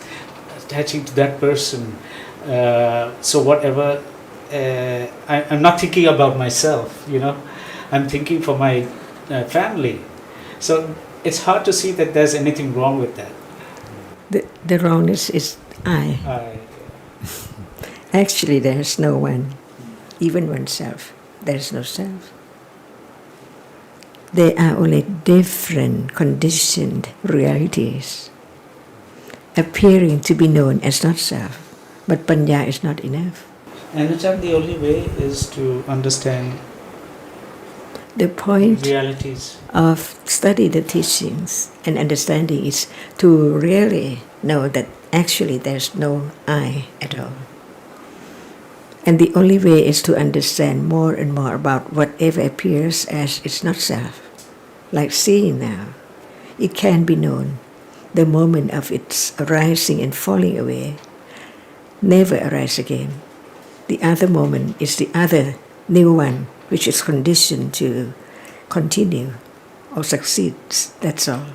attaching to that person. So whatever, I'm not thinking about myself, I'm thinking for my family. So it's hard to see that there's anything wrong with that. The wrongness is I. Actually, there's no one, even oneself. There's no self. They are only different conditioned realities, appearing to be known as not self. But Panya is not enough. And the only way is to understand The point realities. of study the teachings and understanding is to really know that actually there's no I at all. And the only way is to understand more and more about whatever appears as it's not self. Like seeing now, it can be known. The moment of its arising and falling away never arise again. The other moment is the other new one, which is conditioned to continue or succeeds. That's all.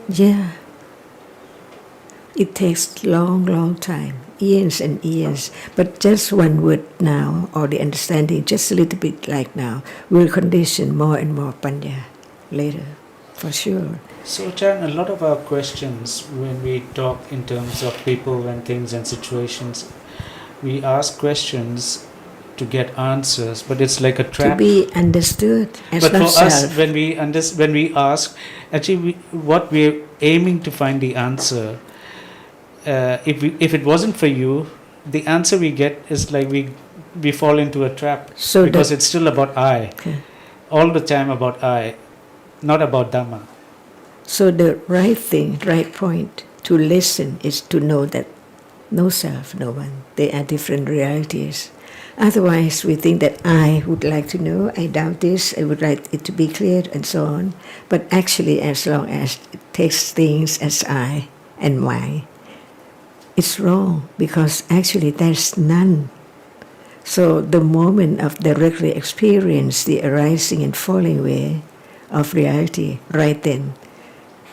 Yeah. It takes long time, years and years. But just one word now, or the understanding, just a little bit like now, will condition more and more Panya later, for sure. So, Ajarn, a lot of our questions when we talk in terms of people and things and situations, we ask questions to get answers, but it's like a trap. To be understood as but not for self. us, when we ask, actually, what we're aiming to find the answer. If it wasn't for you, the answer we get is like we fall into a trap, So because it's still about I, Okay. all the time about I, not about Dhamma. So the right thing, right point to listen is to know that no self, no one. They are different realities. Otherwise, we think that I would like to know, I doubt this, I would like it to be clear, and so on. But actually, as long as it takes things as I and my, it's wrong, because actually there's none. So the moment of directly experience the arising and falling away of reality, right then,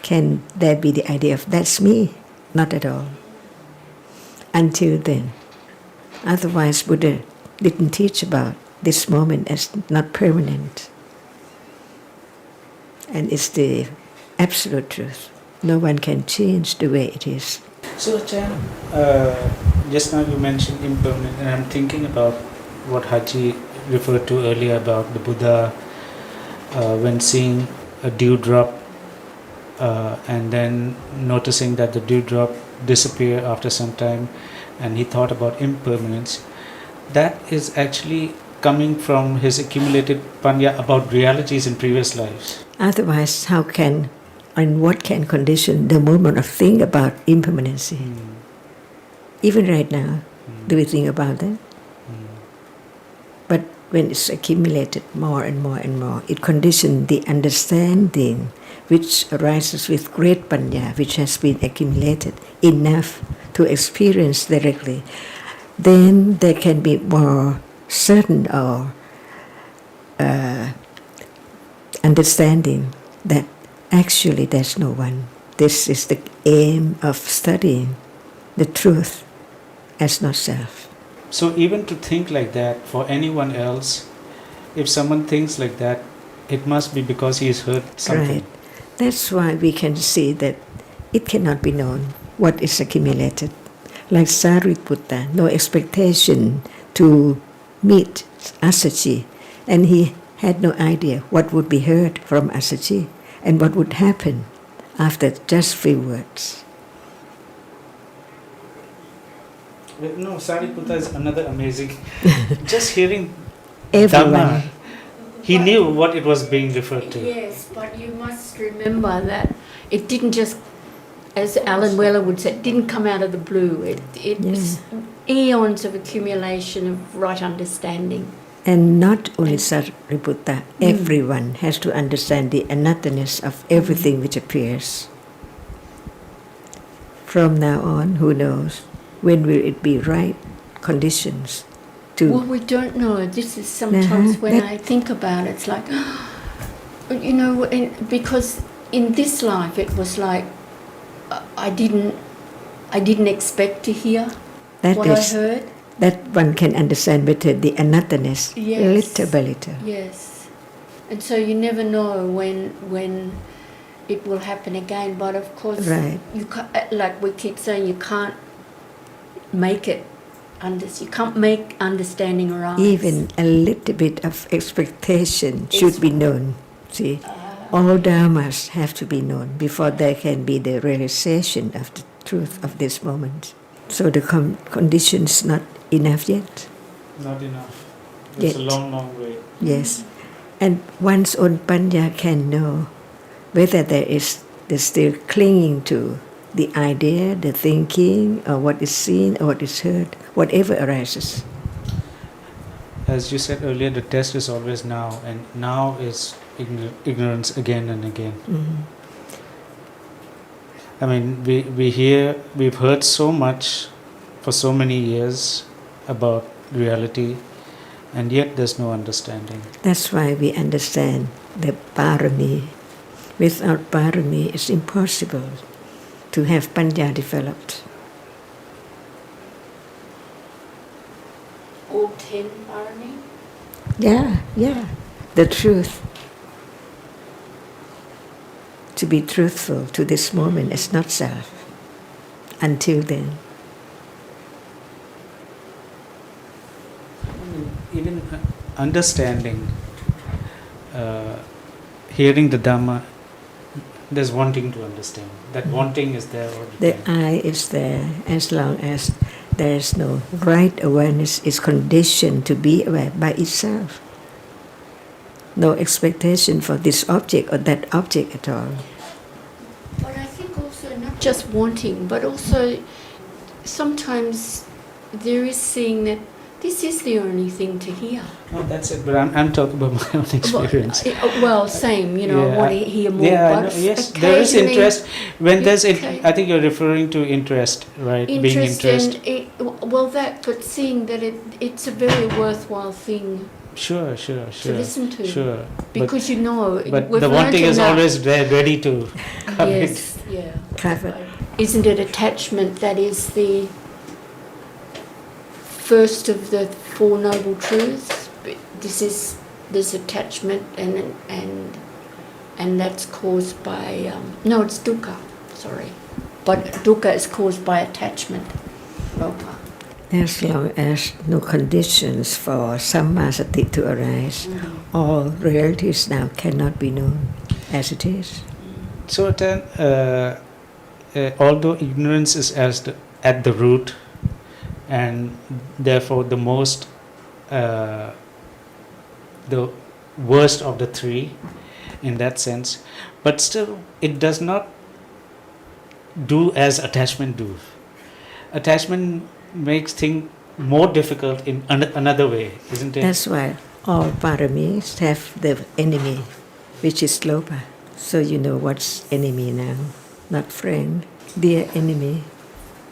can there be the idea of that's me? Not at all. Until then. Otherwise, Buddha didn't teach about this moment as not permanent. And it's the absolute truth. No one can change the way it is. So, Ajarn, just now you mentioned impermanent, and I'm thinking about what Haji referred to earlier about the Buddha when seeing a dewdrop and then noticing that the dewdrop disappeared after some time, and he thought about impermanence. That is actually coming from his accumulated panya about realities in previous lives. Otherwise, how can and what can condition the moment of think about impermanency? Even right now, do we think about that? But when it's accumulated more and more and more, it conditions the understanding which arises with great panya, which has been accumulated enough to experience directly. Then there can be more certain or understanding that actually there's no one. This is the aim of studying the truth as not self. So even to think like that for anyone else, if someone thinks like that, it must be because he has heard something. Right. That's why we can see that it cannot be known what is accumulated. Like Sariputta, no expectation to meet Asaji, and he had no idea what would be heard from Asaji and what would happen after just few words. No, Sariputta is another amazing. Just hearing Everyone. Dhamma, he knew what it was being referred to. Yes, but you must remember that it didn't just as Alan Weller would say, it didn't come out of the blue. It's eons of accumulation of right understanding. And not only Sariputta, everyone has to understand the anotherness of everything which appears. From now on, who knows, when will it be right conditions to... Well, we don't know. This is sometimes when I think about it, it's like, you know, because in this life it was like, I didn't expect to hear what I heard. That one can understand better the anotherness, Yes. little by little. Yes, and so you never know when it will happen again. But of course, you can't, like we keep saying, you can't make it. You can't make understanding arise. Even a little bit of expectation should be known. See, all dharmas have to be known before there can be the realization of the truth of this moment. So the conditions not enough yet. Not enough. It's a long, long way. Yes. And one's own panya can know whether they're still clinging to the idea, the thinking, or what is seen, or what is heard, whatever arises. As you said earlier, the test is always now, and now is ignorance again and again. Mm-hmm. I mean, we've heard so much for so many years about reality, and yet there's no understanding. That's why we understand the parami. Without parami, it's impossible to have panya developed. All 10 parami? Yeah. The truth. To be truthful to this moment is not self. Until then. Even understanding, hearing the Dhamma, there's wanting to understand. That wanting is there all the The time. I is there as long as there is no right awareness is conditioned to be aware by itself. No expectation for this object or that object at all. But I think also not just wanting, but also sometimes there is seeing that this is the only thing to hear. No, that's it. But I'm talking about my own experience. Well, same, you know, I want to hear more. Yeah, but yes, there is occasionally interest. When there's, Okay. I think you're referring to interest, right? Being interest. But seeing that it's a very worthwhile thing Sure. to listen to. Sure. Because you know, But we've the learnt wanting is enough. always there, ready to come in. Yes, yeah. Covered. Isn't it attachment that is the first of the Four Noble Truths? This attachment and that's caused by no, it's dukkha. Sorry, but dukkha is caused by attachment. Ropa. As long as no conditions for sammasati to arise, all realities now cannot be known as it is. So then, although ignorance is at the root, and therefore the most, the worst of the three, in that sense, but still it does not do as attachment do. Attachment makes things more difficult in another way, isn't it? That's why all paramis have the enemy, which is lopa. So you know what's enemy now, not friend, dear enemy.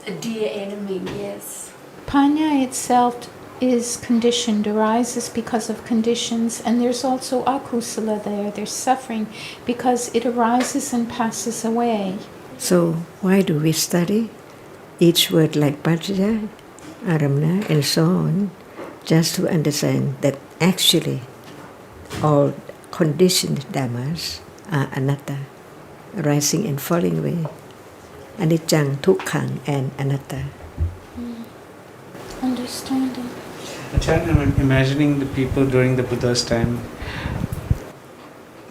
A dear enemy, yes. Panya itself is conditioned, arises because of conditions, and there's also akusala there, there's suffering, because it arises and passes away. So why do we study each word like Pajaya, Aramana, and so on, just to understand that actually all conditioned dhammas are anatta, rising and falling away, anicca, dukkha, and anatta. Understanding. Ajarn, I'm imagining the people during the Buddha's time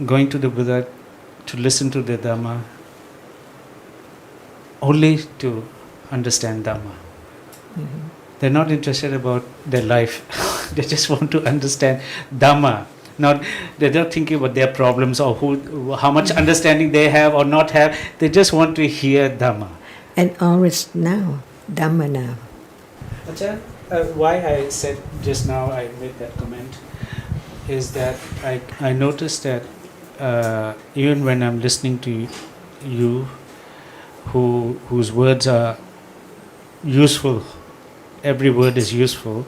going to the Buddha to listen to the Dhamma only to understand Dhamma. They're not interested about their life. They just want to understand Dhamma. They're not thinking about their problems or how much understanding they have or not have. They just want to hear Dhamma. And always now, Dhamma now. Ajarn, why I said just now, I made that comment, is that I noticed that even when I'm listening to you, whose words are useful, every word is useful,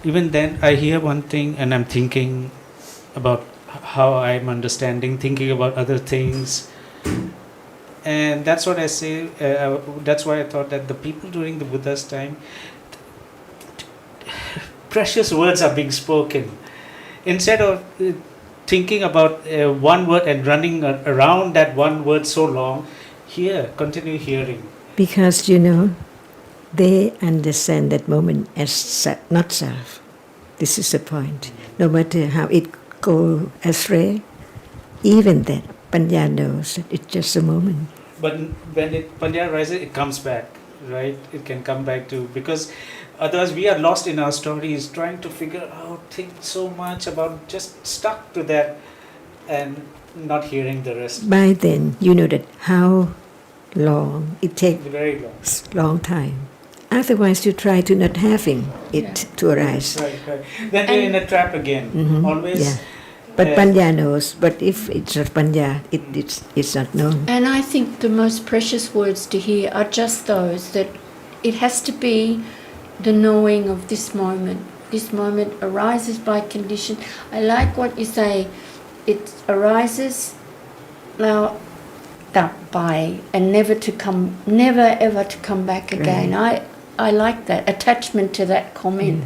even then I hear one thing and I'm thinking about how I'm understanding, thinking about other things. And that's what I say, that's why I thought that the people during the Buddha's time, precious words are being spoken. Instead of thinking about one word and running around that one word so long, continue hearing. Because they understand that moment as not self. This is the point. No matter how it go astray, even that Panya knows that it's just a moment. But when Panya rises, it comes back, right? It can come back to, because otherwise we are lost in our stories, trying to figure out, think so much about, just stuck to that and not hearing the rest. By then, you know that how long it takes, Very long. long time. Otherwise, you try to not having it to arise. Right. Then you're in a trap again. Always. Yeah. But Panya knows. But if it's not Panya, it's not known. And I think the most precious words to hear are just those that it has to be the knowing of this moment. This moment arises by condition. I like what you say. It arises now, by, and never ever to come back again. I like that attachment to that comment.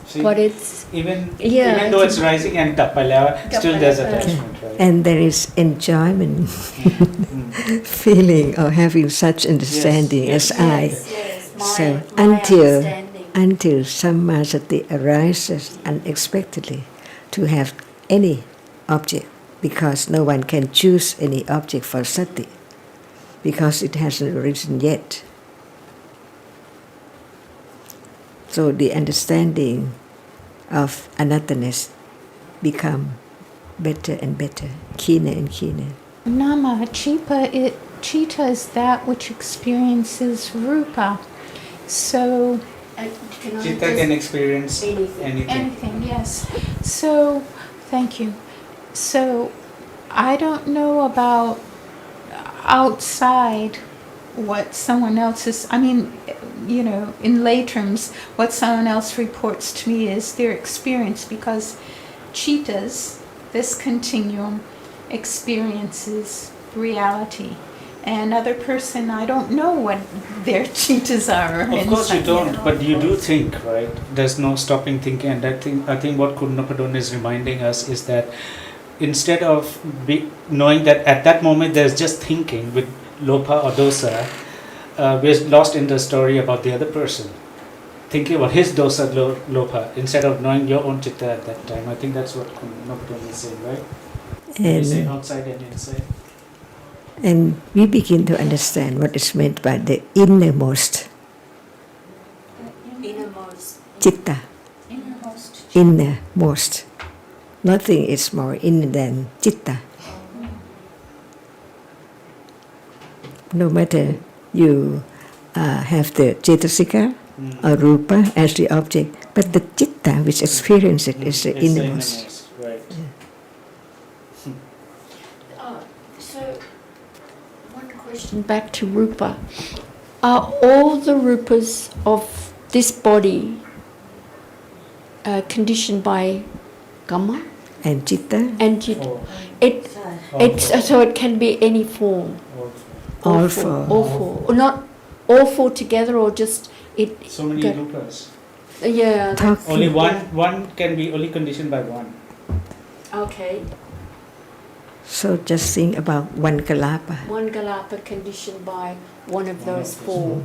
See, But it's even yeah, though it's rising and tapala, still there's attachment, right? And there is enjoyment, feeling or having such understanding Yes. as I. Yes, So my until Sammasati arises unexpectedly to have any object, because no one can choose any object for sati, because it hasn't arisen yet. So the understanding of anatthaness become better and better, keener and keener. Nama, chitta is that which experiences rupa. So Chitta can experience anything. anything, yes. So, thank you. So, I don't know about outside what someone else is, in lay terms, what someone else reports to me is their experience, because chittas, this continuum, experiences reality. And another person, I don't know what their chittas are. Of course you don't, but you do think, right? There's no stopping thinking, and I think what Kurunapadon is reminding us is that instead of knowing that at that moment there's just thinking with lopa or dosa, we're lost in the story about the other person, thinking about his dosa lopa instead of knowing your own chitta at that time. I think that's what Kurunapadon is saying, right? You say outside and inside. And we begin to understand what is meant by the innermost chitta. Innermost. Nothing is more inner than chitta. No matter you have the cetasika or rupa as the object, but the chitta which experiences it is the innermost. Right. So, one question back to rupa. Are all the rupas of this body conditioned by kamma And chitta, and chitta? So it can be any form. all four. four. All four. Or not all four together, or just it. So many got- rupas. Yeah. Talking. Only one can be only conditioned by one. Okay. So just think about one kalapa. One galapa conditioned by one of those four.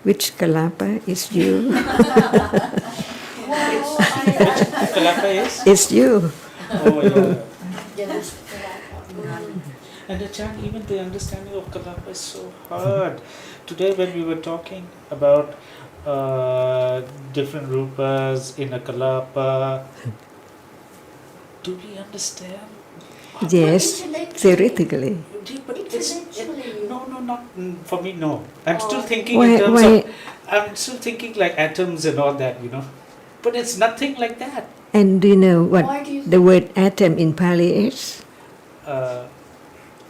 Which kalapa is you? Kalapa is? It's you. Oh yeah. And And Ajarn, even the understanding of Kalapa is so hard. Today when we were talking about different rupas in a Kalapa, do we understand? Yes, Intellectually. theoretically. But Intellectually. no, not for me. No, I'm still Oh. thinking Why- in terms why- of. I'm still thinking like atoms and all that, But it's nothing like that. And do you know what Why do you the word atom in Pali is? Uh,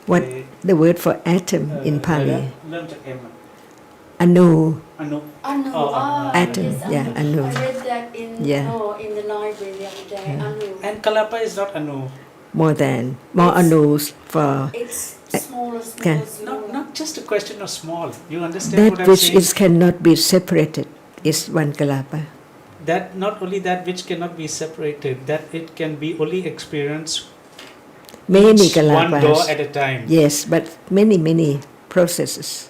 What eh, the word for atom in Pali? learn to M. Anu. Anu. Anu, Oh, atom, yes, yeah, anu. I read that in Yeah. in the library the other day. Anu. And Kalapa is not Anu. More It's- anus for It's smaller, Okay. smaller, smaller. Not just a question of small. You understand that what I'm which saying? is cannot be separated is one kalapa. That not only that which cannot be separated, that it can be only experienced Many each one door kalapas. at a time. Yes, but many processes.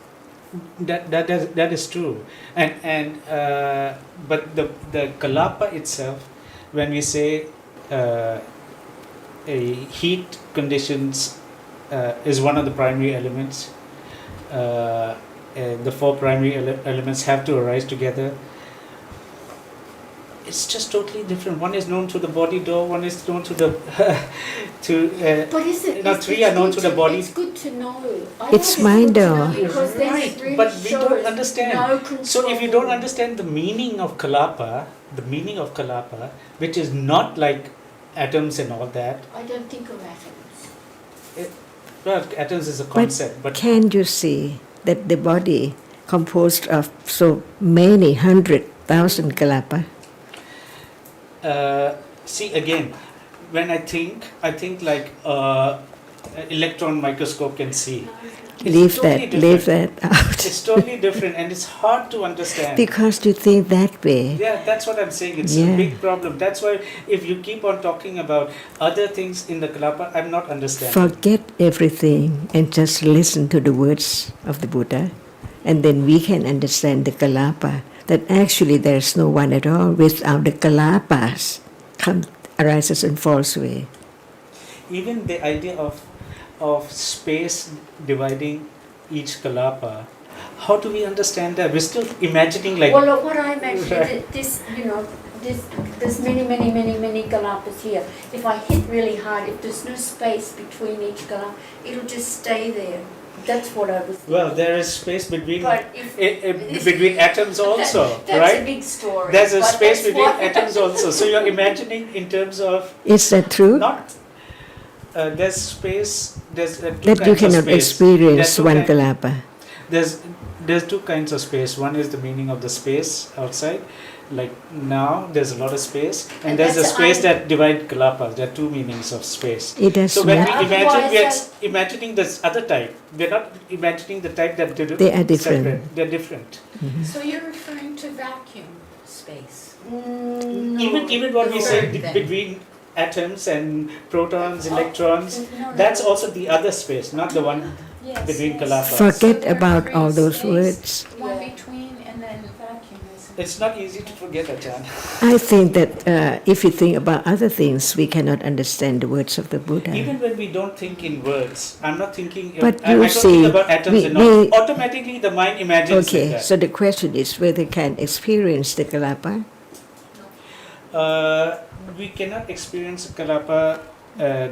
That is true, and but the kalapa itself, when we say a heat conditions is one of the primary elements. The four primary elements have to arise together. It's just totally different. One is known to the body door. One is known to the But is it? No, it's- three it's are known good to the body. It's good to know. It's think mind good to know though. because then Right, it really but we don't shows understand. No control. So if you don't understand the meaning of kalapa, which is not like atoms and all that. I don't think of atoms. Well, atoms is a concept, but Can you see that the body composed of so many 100,000 kalapa? see again, when I think like electron microscope can see. It's Leave totally leave different. that out. It's totally different, and it's hard to understand. Because you think that way. Yeah, that's what I'm saying. It's Yeah. a big problem. That's why if you keep on talking about other things in the kalapa, I'm not understanding. Forget everything and just listen to the words of the Buddha, and then we can understand the kalapa, that actually there's no one at all without the kalapas arises and falls away. Even the idea of space dividing each kalapa, how do we understand that? We're still imagining like Well, look, what I mentioned, Right. there's many kalapas here. If I hit really hard, if there's no space between each kalapa, it'll just stay there. That's what I was thinking. well, there is space between But if between atoms also, that's right? a big story. There's a but space that's between what- atoms also. So you're imagining in terms of Is that true? not there's space. There's two That you kinds of cannot space. experience There's two one kind- kalapa. There's two kinds of space. One is the meaning of the space outside. Like now, there's a lot of space, and And there's the that's space I- that divide kalapas. There are two meanings of space. It does So when not. we imagine, Otherwise, we are imagining this other type. We're not imagining the type that They are different. separate. They're different. So you're referring to vacuum space. No. Even what we No. say Then. between atoms and protons, electrons, No, that's no. also the other space, not the one Yes. between kalapas. Forget So about there all is those space, words. One Yeah. between and then vacuum is. It's not easy to forget, Ajarn. I think that if we think about other things, we cannot understand the words of the Buddha. Even when we don't think in words, I'm not thinking. But I you don't see, think about atoms we- and all. we- Automatically, the mind imagines like Okay, that. so the question is whether can experience the kalapa. We cannot experience kalapa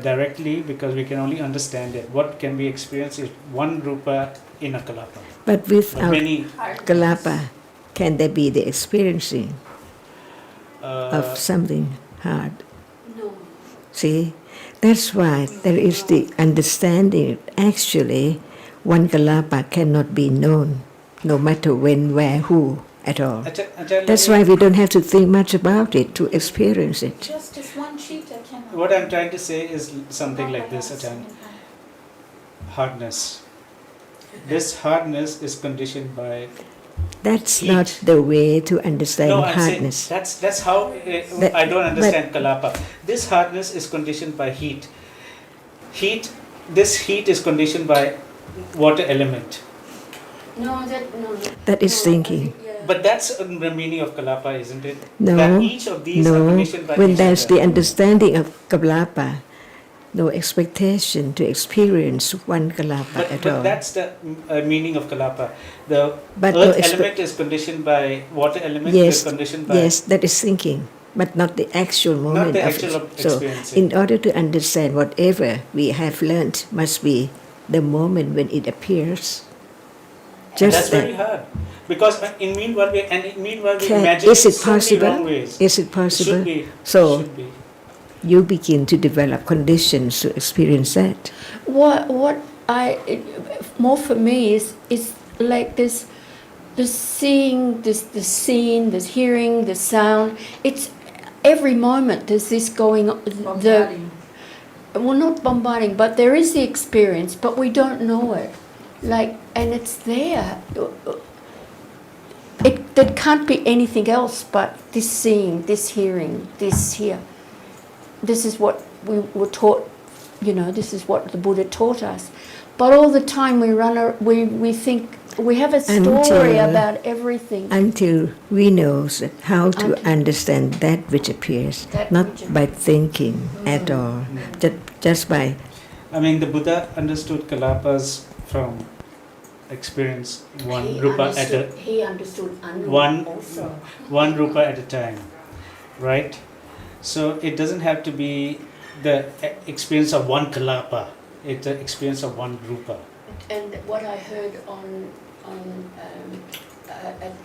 directly because we can only understand it. What can be experienced is one rupa in a kalapa. But But without many kalapa, can there be the experiencing uh, of something hard? No. See, that's why there is the understanding. Actually, one kalapa cannot be known, no matter when, where, who at all. Ajarn, That's let why me- we don't have to think much about it to experience it. Just as one cheetah cannot. What I'm trying to say is something like this, Ajarn. Hardness. This hardness is conditioned by. That's Heat. not the way to understand No, I'm saying hardness. that's how That- I don't understand kalapa. This hardness is conditioned by heat. This heat is conditioned by water element. No, That is no, thinking. I think, yeah. But that's the meaning of kalapa, isn't it? No, That each of these are no. conditioned by When each there's other. the understanding of kalapa, no expectation to experience one kalapa at But all. that's the meaning of kalapa. The But no earth expe- element is conditioned by water element Yes, is conditioned by yes, that is thinking, but not the actual moment the of actual it. of So, experiencing. in order to understand whatever we have learned, must be the moment when it appears. And that's Just very that. hard because in meanwhile we Can- imagine is it so many possible? wrong ways. Is it It possible? should be. So- should be. You begin to develop conditions to experience that. What more for me is like this seeing, this the scene, this hearing, the sound. It's every moment there's this going on. Bombarding. Well, not bombarding, but there is the experience, but we don't know it. Like, and it's there. There can't be anything else but this seeing, this hearing, this here. This is what we were taught, this is what the Buddha taught us. But all the time we think, we have a story Until- about everything. Until we know how to Until- understand that which appears, That not which by thinking at all, just by I mean, the Buddha understood kalapas from experience one He rupa he understood Anu one- also. one rupa at a time, right? So it doesn't have to be the experience of one kalapa. It's the experience of one rupa. And what I heard on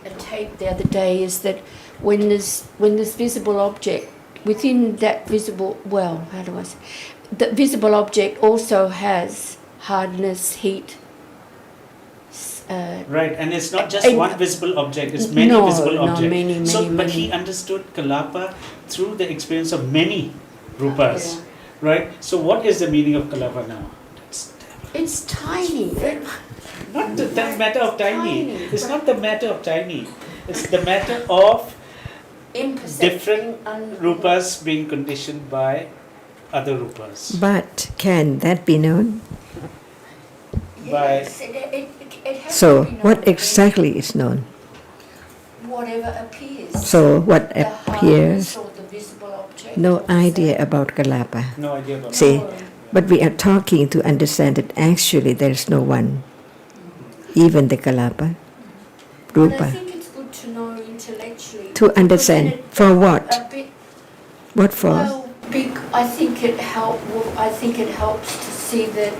a tape the other day is that when there's visible object, within that visible, how do I say, the visible object also has hardness, heat. Right, and it's not just And- one visible object; it's many No, visible no, objects. many, so, many, but many. he understood kalapa through the experience of many rupas, right? So, what is the meaning of kalapa now? It's tiny. Not the matter of tiny. Tiny. It's not the matter of tiny. It's the matter of different rupas being conditioned by other rupas. But can that be known? By Yes, it has So, to be known. what exactly is known? Whatever appears. So, what The appears? hardness or the visible object. No or the idea sound. about kalapa. no idea about See, No. but we are talking to understand that actually there is no one, even the kalapa, But I rupa. think it's good to know intellectually. To understand. Because then For what? A bit, What for? well, I think it helps to see that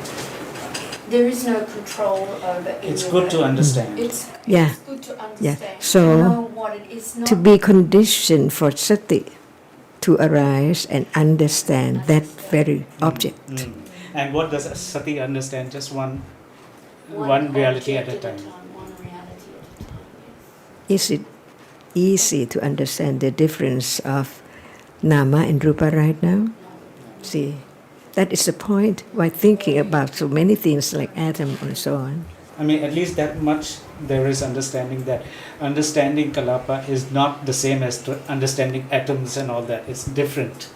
there is no control over any It's of good it. to understand. It's Yeah. good to Yeah. understand. So, to know what it is not. To be conditioned for sati to arise and understand that very object. Mm. And what does sati understand? Just one reality at a object time. One reality at a time. Is it easy to understand the difference of nama and rupa right now? See, that is the point why thinking about so many things like atom and so on. I mean, at least that much there is understanding that understanding kalapa is not the same as understanding atoms and all that. It's different.